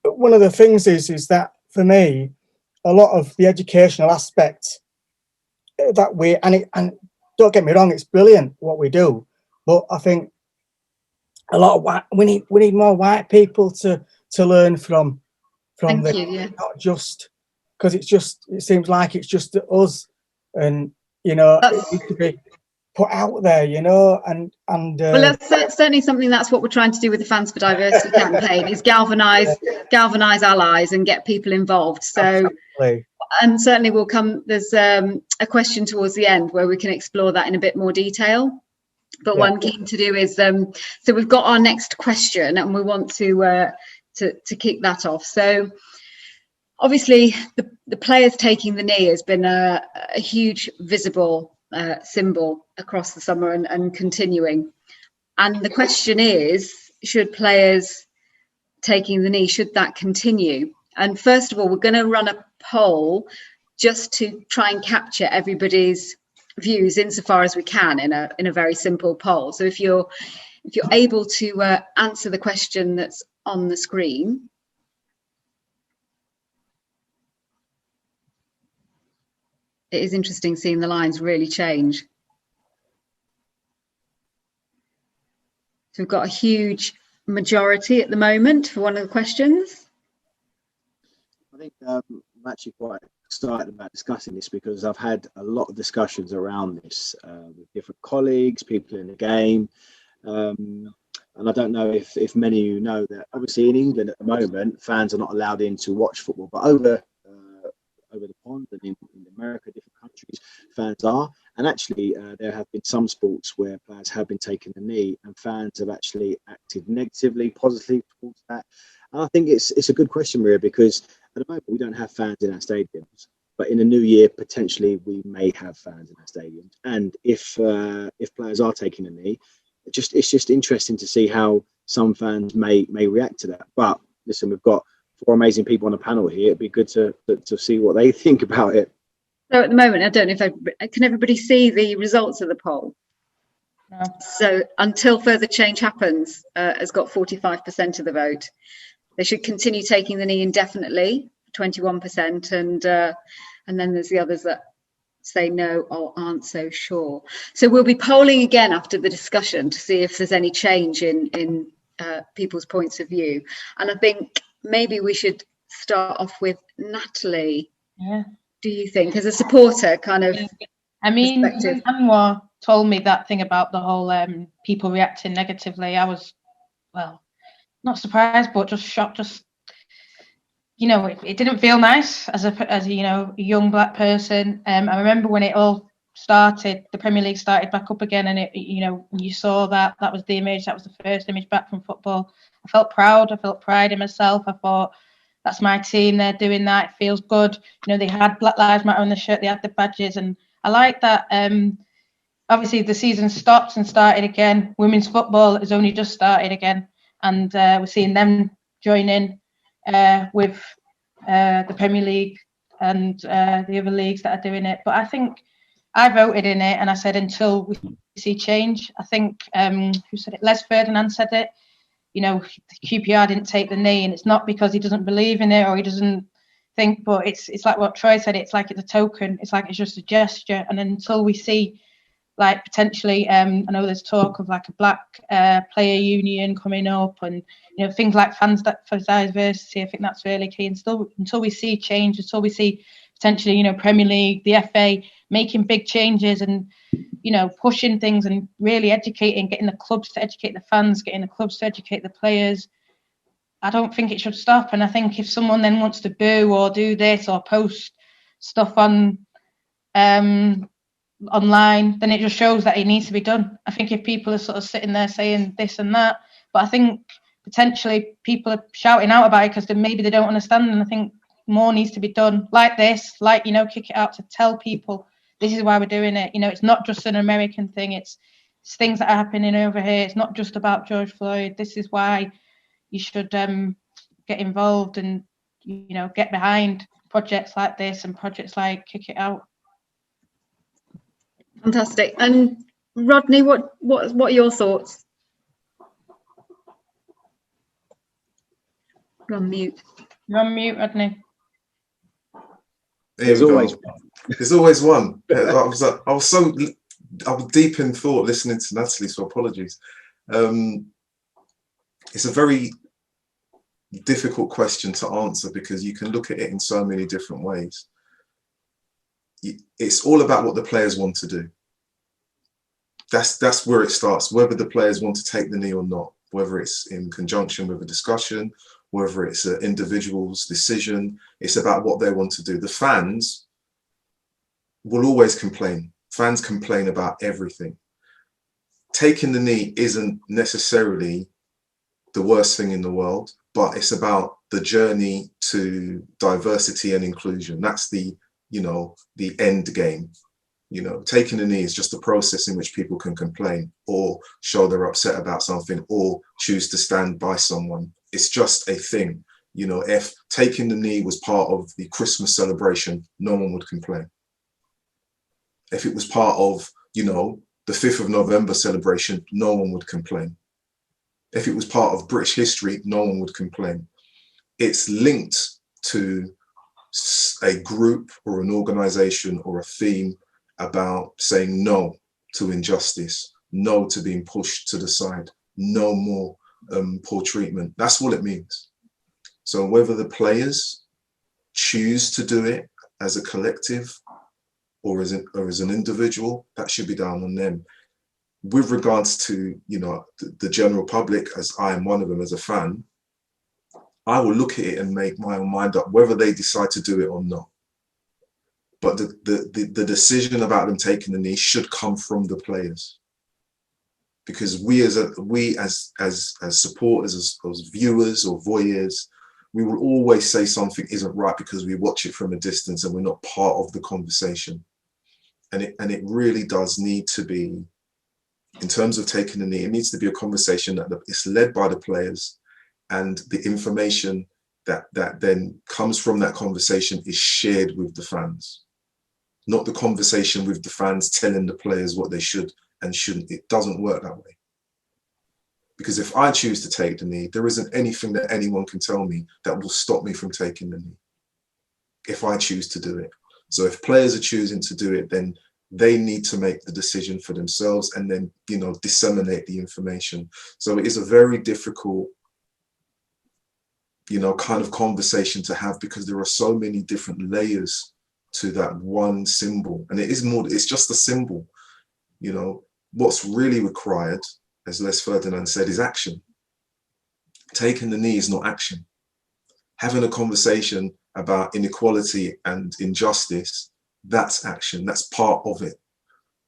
is that for me, a lot of the educational aspect that and don't get me wrong, it's brilliant what we do, but I think a lot of we need more white people to learn from not just because it seems like it's just us, and you know, it needs to be put out there, you know, and well, that's certainly something, that's what we're trying to do with the Fans for Diversity campaign, is galvanise allies and get people involved. So absolutely. And certainly we'll come, there's a question towards the end where we can explore that in a bit more detail. But what I'm keen to do is, so we've got our next question, and we want to kick that off. So obviously the players taking the knee has been a huge visible symbol across the summer and continuing. And the question is, should players taking the knee, should that continue? And first of all, we're going to run a poll just to try and capture everybody's views insofar as we can in a very simple poll. So if you're able to answer the question that's on the screen. It is interesting seeing the lines really change. So we've got a huge majority at the moment for one of the questions. I think I'm actually quite excited about discussing this because I've had a lot of discussions around this with different colleagues, people in the game. And I don't know if many of you know that obviously in England at the moment, fans are not allowed in to watch football, but over the pond and in America, different countries, fans are. And actually, there have been some sports where players have been taking the knee and fans have actually acted negatively, positively towards that. And I think it's a good question, Maria, because at the moment we don't have fans in our stadiums, but in the new year, potentially we may have fans in our stadiums. And if players are taking a knee, it's just interesting to see how some fans may react to that. But listen, we've got 4 amazing people on the panel here. It'd be good to see what they think about it. So at the moment, I don't know if can everybody see the results of the poll? No. So until further change happens, has got 45% of the vote. They should continue taking the knee indefinitely, 21%, and then there's the others that say no or aren't so sure. So we'll be polling again after the discussion to see if there's any change in people's points of view. And I think maybe we should start off with Natalie. Yeah. Do you think, as a supporter, kind of? I mean, when Anwar told me that thing about the whole people reacting negatively, I was, well, not surprised, but just shocked. Just, you know, it didn't feel nice as a you know, a young black person. I remember when it all started, the Premier League started back up again, and it, you know, you saw that was the image, that was the first image back from football. I felt proud. I felt pride in myself. I thought, that's my team. They're doing that. It feels good. You know, they had Black Lives Matter on the shirt. They had the badges, and I like that. Obviously, the season stopped and started again. Women's football has only just started again, and we're seeing them join in with the Premier League and the other leagues that are doing it. But I think I voted in it, and I said until we see change. I think who said it? Les Ferdinand said it. You know, QPR didn't take the knee, and it's not because he doesn't believe in it or he doesn't think, but it's like what Troy said. It's like it's a token. It's like it's just a gesture. And until we see, like, potentially, I know there's talk of like a black player union coming up, and you know, things like Fans for Diversity. I think that's really key. And still, until we see change, until we see potentially, you know, Premier League, the FA, making big changes and, you know, pushing things and really educating, getting the clubs to educate the fans, getting the clubs to educate the players. I don't think it should stop. And I think if someone then wants to boo or do this or post stuff on online, then it just shows that it needs to be done. I think if people are sort of sitting there saying this and that, but I think potentially people are shouting out about it because maybe they don't understand, and I think more needs to be done like this, like, you know, kick it out to tell people this is why we're doing it. You know, it's not just an American thing, it's things that are happening over here. It's not just about George Floyd. This is why you should get involved and, you know, get behind projects like this and projects like Kick It Out. Fantastic. And Rodney, what are your thoughts? You're on mute. You're on mute, Rodney. There's always one. I was deep in thought listening to Natalie, so apologies. It's a very difficult question to answer because you can look at it in so many different ways. It's all about what the players want to do. That's where it starts, whether the players want to take the knee or not, whether it's in conjunction with a discussion, whether it's an individual's decision. It's about what they want to do. The fans will always complain. Fans complain about everything. Taking the knee isn't necessarily the worst thing in the world, but it's about the journey to diversity and inclusion. That's the, you know, the end game. You know, taking the knee is just a process in which people can complain or show they're upset about something or choose to stand by someone. It's just a thing. You know, if taking the knee was part of the Christmas celebration, no one would complain. If it was part of, you know, the 5th of November celebration, no one would complain. If it was part of British history, no one would complain. It's linked to a group or an organization or a theme about saying no to injustice, no to being pushed to the side, no more poor treatment. That's what it means. So whether the players choose to do it as a collective or as an individual, that should be down on them. With regards to, you know, the general public, as I am one of them as a fan, I will look at it and make my own mind up whether they decide to do it or not. But the decision about them taking the knee should come from the players, because we as supporters, as viewers or voyeurs, we will always say something isn't right because we watch it from a distance and we're not part of the conversation. And it really does need to be, in terms of taking the knee, it needs to be a conversation that is led by the players, and the information that then comes from that conversation is shared with the fans. Not the conversation with the fans telling the players what they should and shouldn't. It doesn't work that way. Because if I choose to take the knee, there isn't anything that anyone can tell me that will stop me from taking the knee, if I choose to do it. So if players are choosing to do it, then they need to make the decision for themselves and then, you know, disseminate the information. So it is a very difficult, you know, kind of conversation to have, because there are so many different layers to that one symbol. And it is more, it's just a symbol. You know, what's really required, as Les Ferdinand said, is action. Taking the knee is not action. Having a conversation about inequality and injustice, that's action, that's part of it.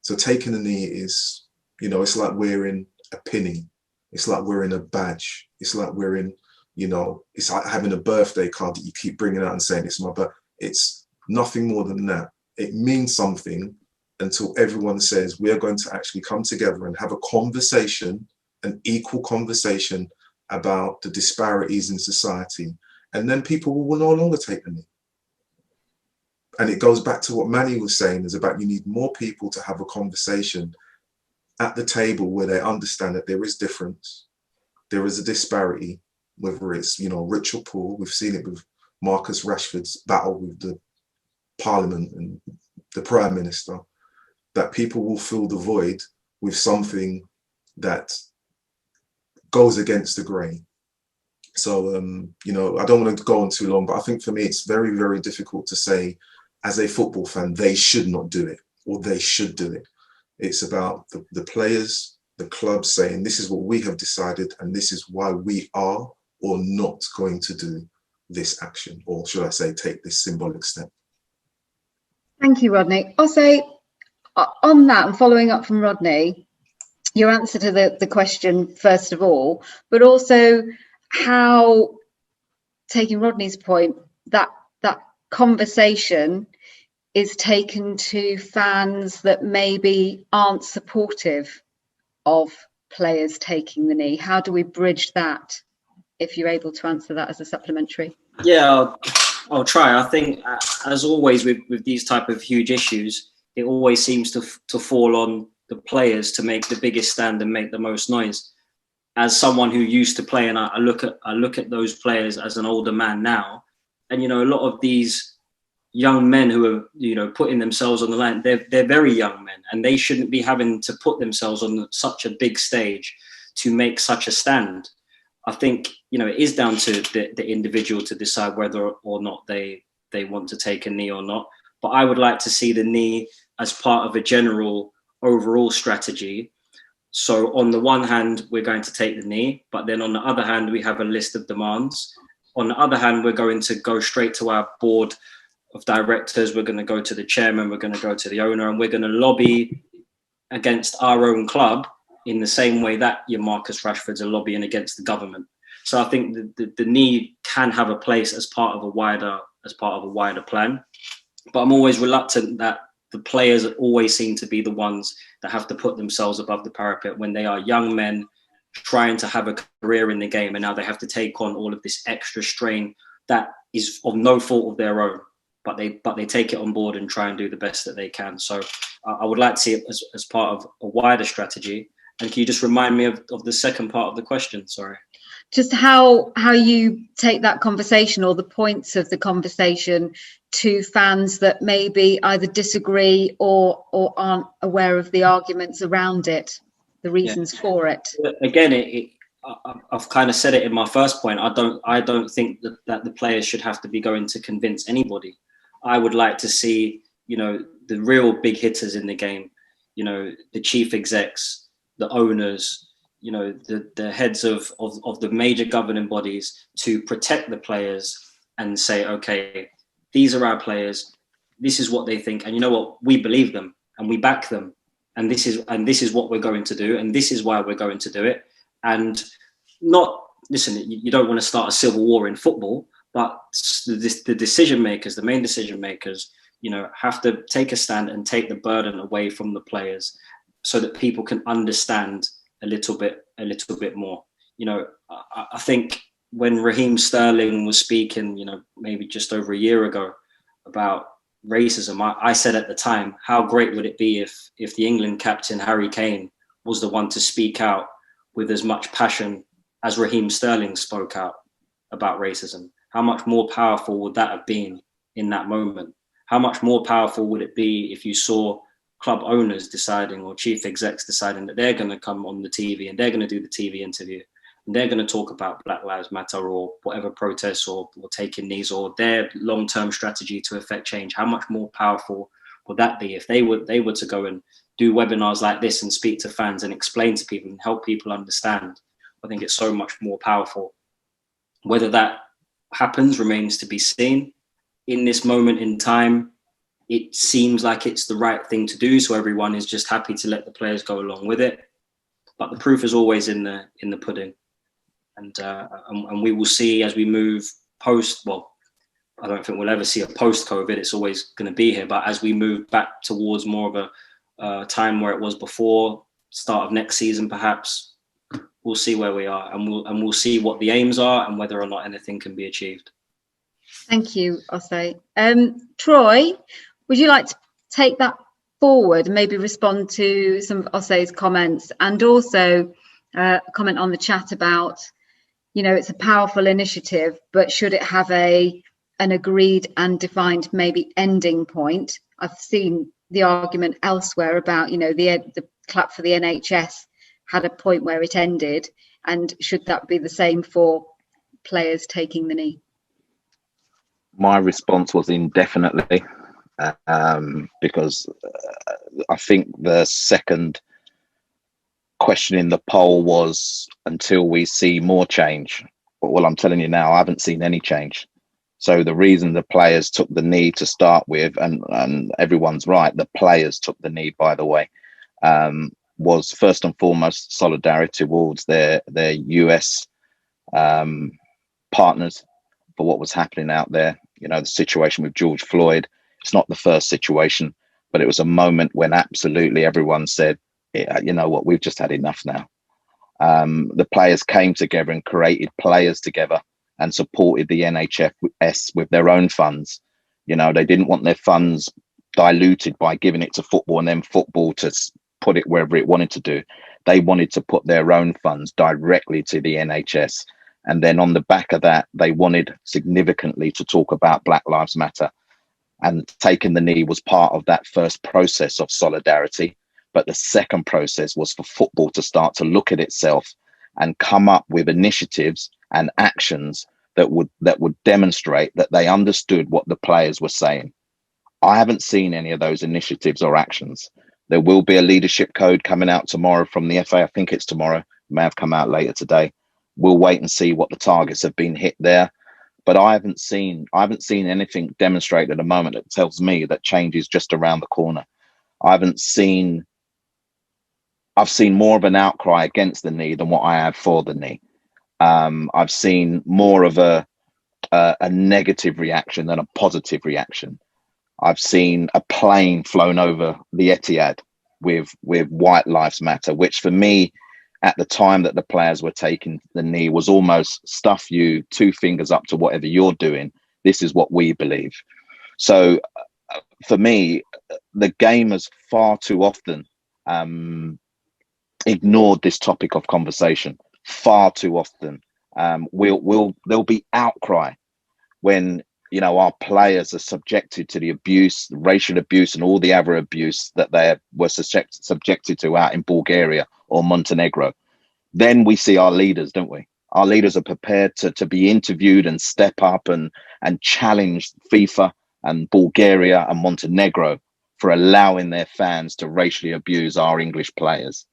So taking the knee is, you know, it's like wearing a pinny. It's like wearing a badge. It's like wearing, you know, it's like having a birthday card that you keep bringing out and saying it's my birthday. It's nothing more than that. It means something until everyone says we are going to actually come together and have a conversation, an equal conversation about the disparities in society. And then people will no longer take the knee. And it goes back to what Manny was saying, is about you need more people to have a conversation at the table where they understand that there is difference, there is a disparity, whether it's, you know, rich or poor. We've seen it with Marcus Rashford's battle with the Parliament and the Prime Minister, that people will fill the void with something that goes against the grain. So, you know, I don't want to go on too long, but I think for me, it's very, very difficult to say as a football fan, they should not do it, or they should do it. It's about the players, the clubs saying, this is what we have decided, and this is why we are or not going to do this action, or should I say, take this symbolic step. Thank you, Rodney. I'll say on that, and following up from Rodney, your answer to the question first of all, but also how, taking Rodney's point, that conversation is taken to fans that maybe aren't supportive of players taking the knee. How do we bridge that, if you're able to answer that as a supplementary? Yeah, I'll try. I think, as always with these type of huge issues, it always seems to fall on the players to make the biggest stand and make the most noise. As someone who used to play, and I look at those players as an older man now, and a lot of these young men who are putting themselves on the line, they're very young men, and they shouldn't be having to put themselves on such a big stage to make such a stand. I think it is down to the individual to decide whether or not they want to take a knee or not. But I would like to see the knee as part of a general overall strategy. So on the one hand, we're going to take the knee, but then on the other hand, we have a list of demands. On the other hand, we're going to go straight to our board of directors. We're going to go to the chairman. We're going to go to the owner, and we're going to lobby against our own club in the same way that your Marcus Rashfords are lobbying against the government. So I think the knee can have a place as part of a wider plan. But I'm always reluctant that the players always seem to be the ones that have to put themselves above the parapet when they are young men trying to have a career in the game, and now they have to take on all of this extra strain that is of no fault of their own, but they take it on board and try and do the best that they can. So I would like to see it as part of a wider strategy. And can you just remind me of the second part of the question? Sorry. Just how you take that conversation, or the points of the conversation, to fans that maybe either disagree or aren't aware of the arguments around it, the reasons for it. Again, I've kind of said it in my first point. I don't think that the players should have to be going to convince anybody. I would like to see, the real big hitters in the game, the chief execs, the owners, the heads of the major governing bodies, to protect the players and say, okay, these are our players, this is what they think, and you know what, we believe them and we back them, and this is what we're going to do, and this is why we're going to do it. And not, listen, you don't want to start a civil war in football, but the decision makers, the main decision makers, have to take a stand and take the burden away from the players, so that people can understand a little bit more. I think when Raheem Sterling was speaking, maybe just over a year ago, about racism, I said at the time, how great would it be if the England captain Harry Kane was the one to speak out with as much passion as Raheem Sterling spoke out about racism? How much more powerful would that have been in that moment? How much more powerful would it be if you saw club owners deciding, or chief execs deciding, that they're going to come on the TV and they're going to do the TV interview and they're going to talk about Black Lives Matter or whatever protests or taking knees or their long-term strategy to affect change? How much more powerful would that be if they were to go and do webinars like this and speak to fans and explain to people and help people understand? I think it's so much more powerful. Whether that happens remains to be seen. In this moment in time, it seems like it's the right thing to do, so everyone is just happy to let the players go along with it. But the proof is always in the pudding, and we will see as we move post. Well, I don't think we'll ever see a post-COVID. It's always going to be here. But as we move back towards more of a time where it was before, start of next season, perhaps, we'll see where we are, and we'll see what the aims are and whether or not anything can be achieved. Thank you, Osei. Troy, would you like to take that forward and maybe respond to some of Osei's comments, and also comment on the chat about, it's a powerful initiative, but should it have an agreed and defined maybe ending point? I've seen the argument elsewhere about, the clap for the NHS had a point where it ended, and should that be the same for players taking the knee? My response was indefinitely. because I think the second question in the poll was until we see more change. But well, I'm telling you now, I haven't seen any change. So the reason the players took the knee to start with, and everyone's right, the players took the knee, by the way, was first and foremost solidarity towards their US partners for what was happening out there. You know, the situation with George Floyd, it's not the first situation, but it was a moment when absolutely everyone said, yeah, you know what, we've just had enough now. The players came together and created players together and supported the NHS with their own funds. You know, they didn't want their funds diluted by giving it to football and then football to put it wherever it wanted to do. They wanted to put their own funds directly to the NHS. And then on the back of that, they wanted significantly to talk about Black Lives Matter. And taking the knee was part of that first process of solidarity. But the second process was for football to start to look at itself and come up with initiatives and actions that would demonstrate that they understood what the players were saying. I haven't seen any of those initiatives or actions. There will be a leadership code coming out tomorrow from the FA. I think it's tomorrow. It may have come out later today. We'll wait and see what the targets have been hit there. But I haven't seen anything demonstrate at the moment that tells me that change is just around the corner. I've seen more of an outcry against the knee than what I have for the knee. I've seen more of a negative reaction than a positive reaction. I've seen a plane flown over the Etihad with White Lives Matter, which for me, at the time that the players were taking the knee, was almost stuff you, 2 fingers up to whatever you're doing. This is what we believe. So for me, the game has far too often ignored this topic of conversation. Far too often. There'll be outcry when, you know, our players are subjected to the abuse, racial abuse, and all the other abuse that they were subjected to out in Bulgaria or Montenegro. Then we see our leaders, don't we? Our leaders are prepared to be interviewed and step up and challenge FIFA and Bulgaria and Montenegro for allowing their fans to racially abuse our English players.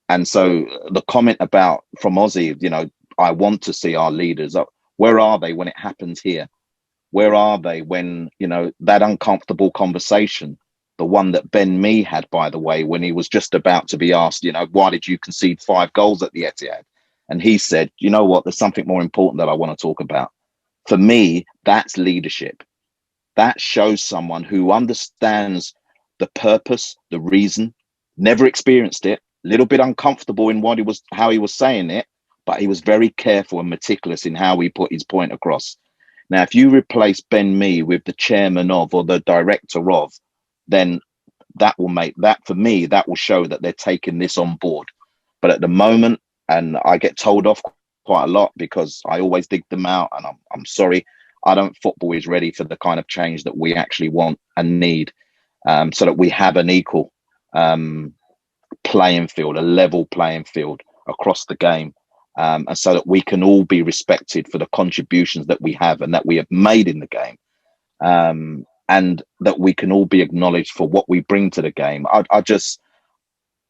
And so the comment from Ozzy, you know, I want to see our leaders up. Where are they when it happens here? Where are they when, you know, that uncomfortable conversation, the one that Ben Mee had, by the way, when he was just about to be asked, you know, why did you concede 5 goals at the Etihad? And he said, you know what, there's something more important that I want to talk about. For me, that's leadership. That shows someone who understands the purpose, the reason, never experienced it, a little bit uncomfortable in how he was saying it, but he was very careful and meticulous in how he put his point across. Now, if you replace Ben Mee with the chairman of or the director of, then that will show that they're taking this on board. But at the moment, and I get told off quite a lot because I always dig them out, and I'm sorry, I don't football is ready for the kind of change that we actually want and need, so that we have an equal playing field, a level playing field across the game. And so that we can all be respected for the contributions that we have and that we have made in the game, and that we can all be acknowledged for what we bring to the game.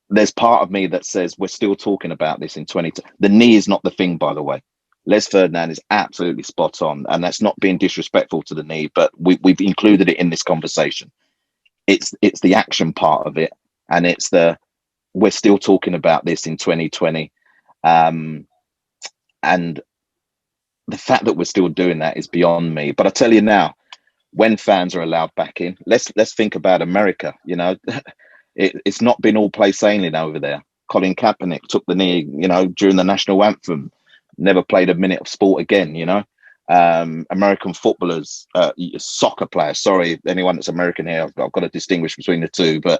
There's part of me that says we're still talking about this in 20. The knee is not the thing, by the way. Les Ferdinand is absolutely spot on, and that's not being disrespectful to the knee, but we've included it in this conversation. It's the action part of it, and we're still talking about this in 2020. And the fact that we're still doing that is beyond me. But I tell you now, when fans are allowed back in, let's think about America. You know, it's not been all plain sailing over there. Colin Kaepernick took the knee, you know, during the national anthem, never played a minute of sport again. You know, American footballers, soccer players. Sorry, anyone that's American here, I've got to distinguish between the two. But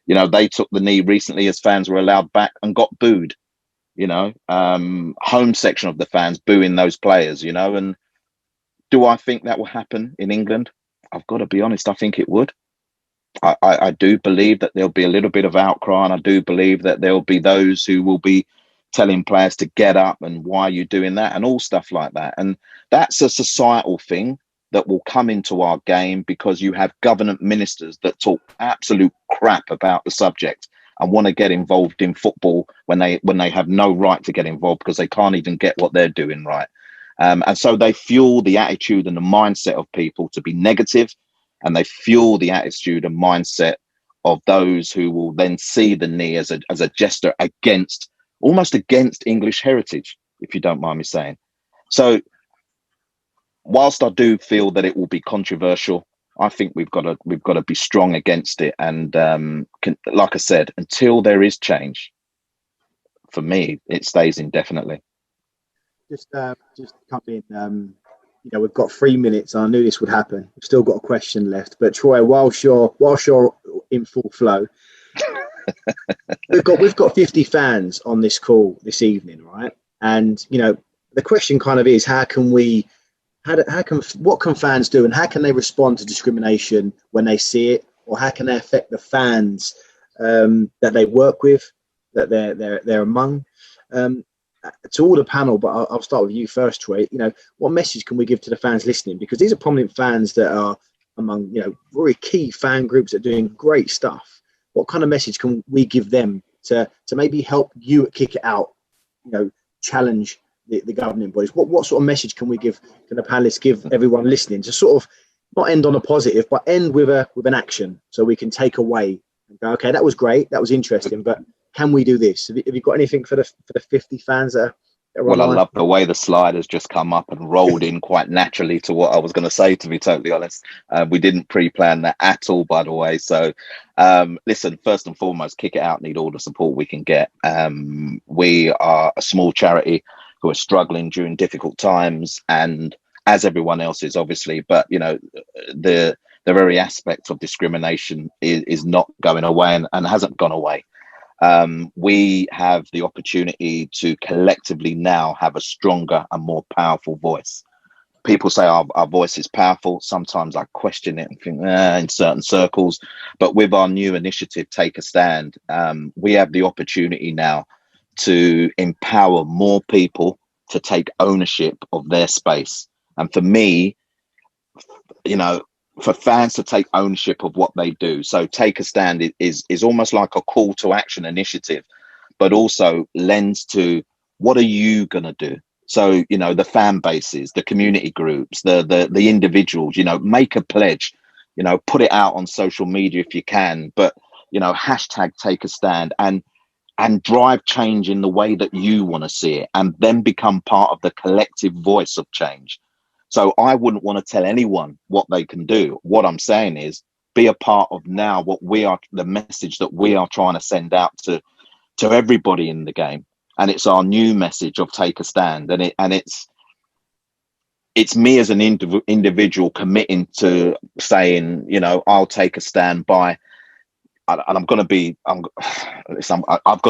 you know, they took the knee recently as fans were allowed back and got booed. You know, home section of the fans booing those players, you know. And do I think that will happen in England? I've got to be honest, I think it would. I do believe that there'll be a little bit of outcry, and I do believe that there'll be those who will be telling players to get up and why are you doing that and all stuff like that. And that's a societal thing. that will come into our game because you have government ministers that talk absolute crap about the subject and want to get involved in football when they have no right to get involved because they can't even get what they're doing right. And so they fuel the attitude and the mindset of people to be negative, and they fuel the attitude and mindset of those who will then see the knee as a gesture almost against English heritage, if you don't mind me saying. So whilst I do feel that it will be controversial, I think we've got to be strong against it. And like I said, until there is change, for me, it stays indefinitely. Just come in. We've got 3 minutes. I knew this would happen. We've still got a question left, but Troy, whilst you're in full flow, we've got 50 fans on this call this evening, right? And the question kind of is, what can fans do, and how can they respond to discrimination when they see it, or how can they affect the fans that they work with, that they're among? To all the panel, but I'll start with you first, Troy. What message can we give to the fans listening? Because these are prominent fans that are among, very key fan groups that are doing great stuff. What kind of message can we give them to maybe help you kick it out, challenge the governing bodies? What sort of message can we give, can the panelists give everyone listening to sort of not end on a positive, but end with an action, so we can take away and go, okay, that was great, that was interesting, but can we do this? Have you got anything for the 50 fans that are Well, online? I love the way the slide has just come up and rolled in quite naturally to what I was going to say, to be totally honest. We didn't pre-plan that at all, by the way. So listen, first and foremost, Kick It Out need all the support we can get. We are a small charity who are struggling during difficult times, and as everyone else is, obviously, but the very aspect of discrimination is not going away and hasn't gone away. We have the opportunity to collectively now have a stronger and more powerful voice. People say our voice is powerful. Sometimes I question it and think in certain circles, but with our new initiative, Take a Stand, we have the opportunity now to empower more people to take ownership of their space. And for me, for fans to take ownership of what they do. So Take a Stand is almost like a call to action initiative, but also lends to what are you going to do? So, the fan bases, the community groups, the individuals, make a pledge, put it out on social media if you can, but, hashtag Take a Stand and drive change in the way that you want to see it, and then become part of the collective voice of change. So I wouldn't want to tell anyone what they can do. What I'm saying is be a part of now the message that we are trying to send out to everybody in the game. And it's our new message of Take a Stand. And it's me as an individual committing to saying, I'll take a stand by, and I've got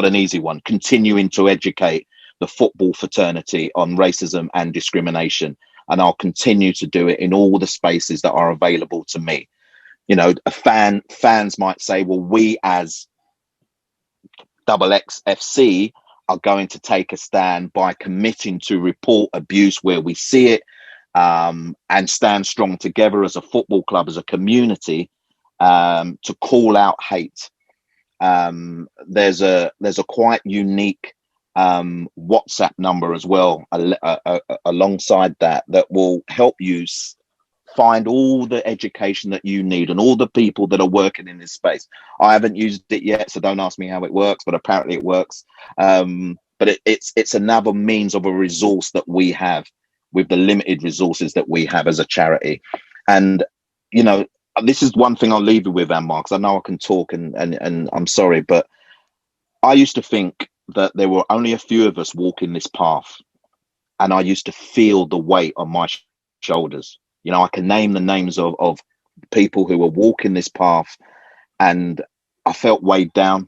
an easy one, continuing to educate the football fraternity on racism and discrimination. And I'll continue to do it in all the spaces that are available to me. Fans might say, well, we as FSA are going to take a stand by committing to report abuse where we see it, and stand strong together as a football club, as a community, to call out hate. There's a quite unique WhatsApp number as well alongside that will help you find all the education that you need and all the people that are working in this space. I haven't used it yet, so don't ask me how it works, but apparently it works. But it's another means of a resource that we have with the limited resources that we have as a charity. And this is one thing I'll leave you with, Anmar, because I know I can talk and I'm sorry, but I used to think that there were only a few of us walking this path, and I used to feel the weight on my shoulders. I can name the names of people who were walking this path, and I felt weighed down.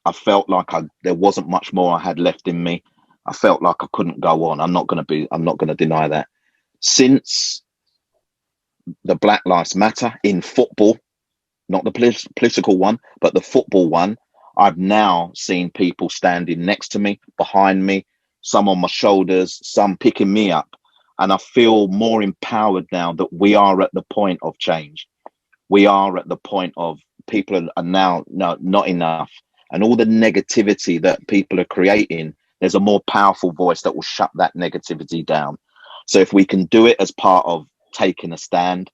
I felt like there wasn't much more I had left in me. I felt like I couldn't go on. I'm not going to deny that. Since the Black Lives Matter in football, not the political one, but the football one, I've now seen people standing next to me, behind me, some on my shoulders, some picking me up. And I feel more empowered now that we are at the point of change. We are at the point of people are now not enough. And all the negativity that people are creating, there's a more powerful voice that will shut that negativity down. So if we can do it as part of taking a stand,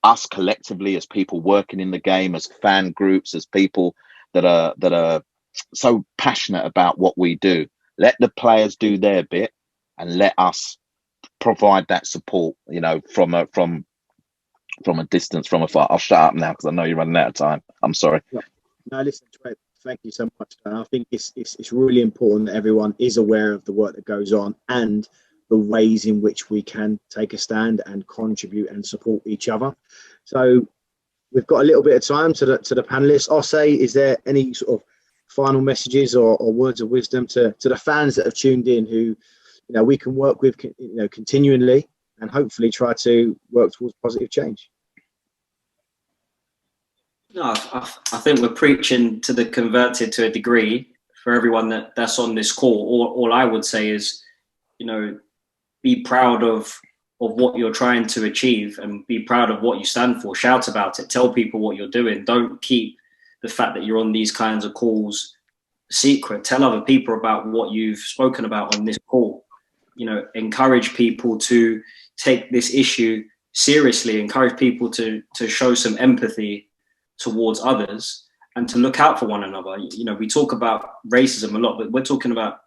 us collectively as people working in the game, as fan groups, as people that are so passionate about what we do, let the players do their bit and let us provide that support, you know, from a distance, from afar. I'll shut up now because I know you're running out of time. I'm sorry. No, listen, Trey, thank you so much. I think it's really important that everyone is aware of the work that goes on and the ways in which we can take a stand and contribute and support each other. So we've got a little bit of time to the panelists. I'll say, is there any sort of final messages or words of wisdom to the fans that have tuned in, who, you know, we can work with, you know, continually and hopefully try to work towards positive change? No, I think we're preaching to the converted to a degree for everyone that's on this call. All I would say is, you know, be proud of what you're trying to achieve and be proud of what you stand for. Shout about it. Tell people what you're doing. Don't keep the fact that you're on these kinds of calls secret. Tell other people about what you've spoken about on this call. You know, encourage people to take this issue seriously. Encourage people to show some empathy towards others and to look out for one another. You know, we talk about racism a lot, but we're talking about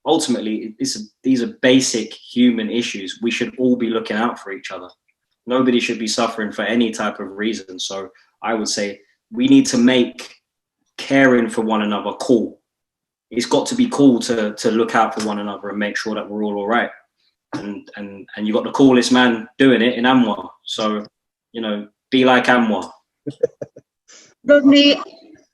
ultimately these are basic human issues. We should all be looking out for each other. Nobody should be suffering for any type of reason. So I would say we need to make caring for one another cool. It's got to be cool to look out for one another and make sure that we're all right. And you got the coolest man doing it in Anwar. So, you know, be like Anwar. Rodney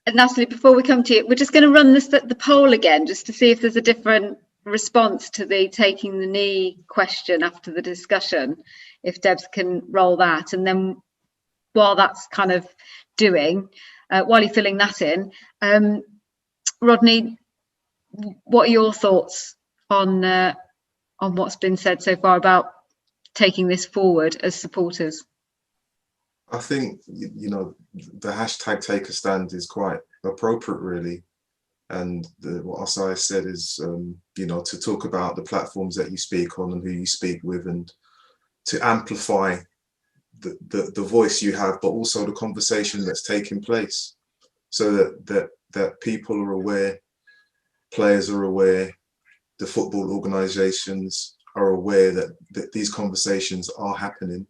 and Natalie, before we come to you, we're just going to run the poll again just to see if there's a different response to the taking the knee question after the discussion, if Debs can roll that. And then while that's kind of doing, while you're filling that in, Rodney, what are your thoughts on what's been said so far about taking this forward as supporters? I think, you know, the hashtag take a stand is quite appropriate, really. And what Asai said is, you know, to talk about the platforms that you speak on and who you speak with, and to amplify the voice you have, but also the conversation that's taking place, so that people are aware, players are aware, the football organisations are aware that these conversations are happening.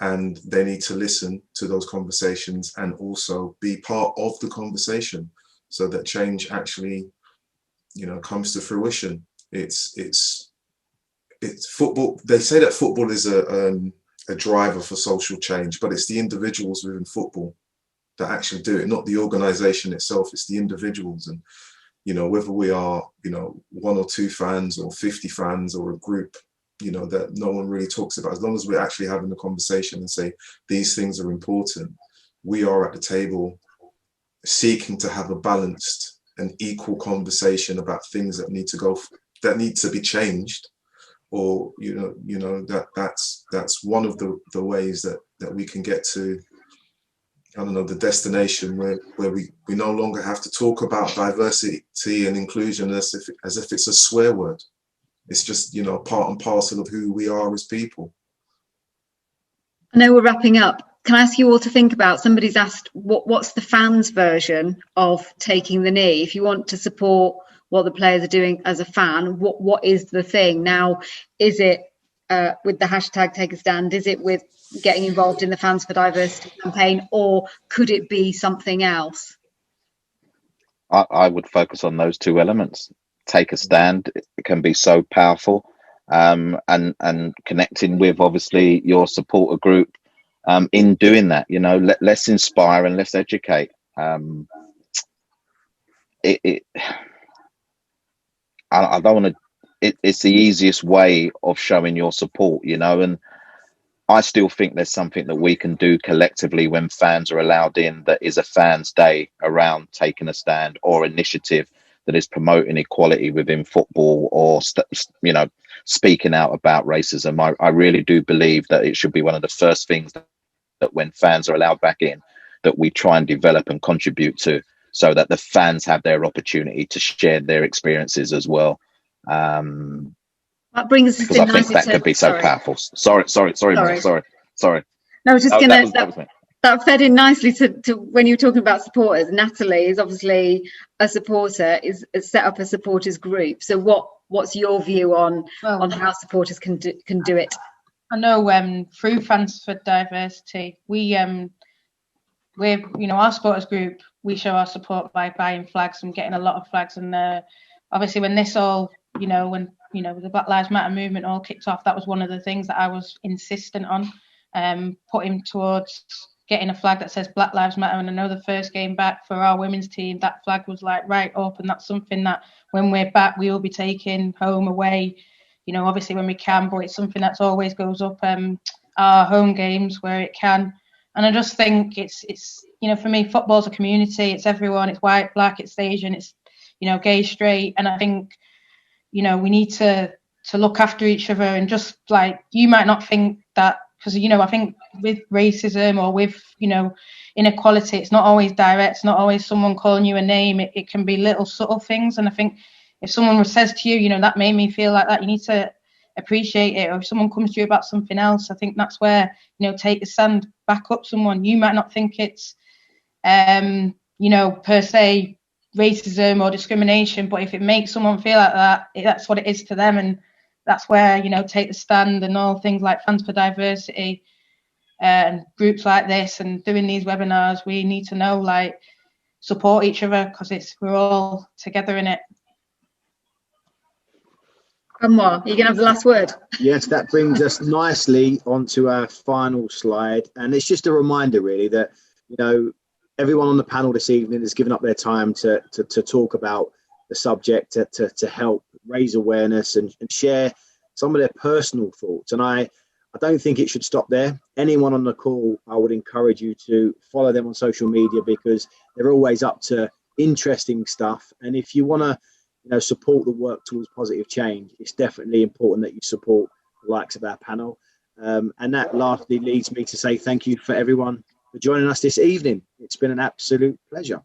And they need to listen to those conversations and also be part of the conversation, so that change actually, you know, comes to fruition. It's football. They say that football is a driver for social change, but it's the individuals within football that actually do it, not the organisation itself. It's the individuals. And, you know, whether we are, you know, 1 or 2 fans or 50 fans or a group, you know, that no one really talks about, as long as we're actually having a conversation and say these things are important, we are at the table seeking to have a balanced and equal conversation about things that need to be changed, or you know that's one of the ways that we can get to, I don't know, the destination where we no longer have to talk about diversity and inclusion as if it's a swear word. It's just, you know, part and parcel of who we are as people. I know we're wrapping up. Can I ask you all to think about, somebody's asked what's the fans version of taking the knee? If you want to support what the players are doing as a fan, what is the thing? Now, is it with the hashtag take a stand? Is it with getting involved in the Fans for Diversity campaign, or could it be something else? I would focus on those 2 elements. Take a stand. It can be so powerful, and connecting with obviously your supporter group in doing that. You know, let's inspire and let's educate. I don't want to. It's the easiest way of showing your support, you know, and I still think there's something that we can do collectively when fans are allowed in, that is a fans' day around taking a stand or initiative that is promoting equality within football, or you know, speaking out about racism. I really do believe that it should be one of the first things that when fans are allowed back in, that we try and develop and contribute to, so that the fans have their opportunity to share their experiences as well. That brings us because I think that could be so powerful. Sorry. No, I was just that fed in nicely to when you were talking about supporters. Natalie is obviously a supporter, is set up a supporters group. So what's your view on how supporters can do it? I know through Fans for Diversity, we're, you know, our supporters group, we show our support by buying flags and getting a lot of flags. And obviously when this all, you know, when, you know, the Black Lives Matter movement all kicked off, that was one of the things that I was insistent on, putting towards getting a flag that says Black Lives Matter. And I know the first game back for our women's team, that flag was like right up, and that's something that when we're back, we will be taking home, away, you know, obviously when we can, but it's something that's always goes up our home games where it can. And I just think it's you know, for me, football's a community. It's everyone. It's white, black, it's Asian, it's, you know, gay, straight. And I think, you know, we need to look after each other, and just like, you might not think that, because, you know, I think with racism or with, you know, inequality, it's not always direct. It's not always someone calling you a name. It can be little subtle things. And I think if someone says to you, you know, that made me feel like that, you need to appreciate it. Or if someone comes to you about something else, I think that's where, you know, take a stand, back up someone. You might not think it's, you know, per se racism or discrimination, but if it makes someone feel like that, that's what it is to them. And that's where, you know, take the stand, and all things like Fans for Diversity and groups like this and doing these webinars, we need to know, like, support each other, because we're all together in it. Anwar, you can have the last word. Yes, that brings us nicely onto our final slide, and it's just a reminder really that, you know, everyone on the panel this evening has given up their time to talk about the subject, to help raise awareness and share some of their personal thoughts. And I don't think it should stop there. Anyone on the call, I would encourage you to follow them on social media, because they're always up to interesting stuff. And if you want to, you know, support the work towards positive change, it's definitely important that you support the likes of our panel. And that lastly leads me to say thank you for everyone for joining us this evening. It's been an absolute pleasure.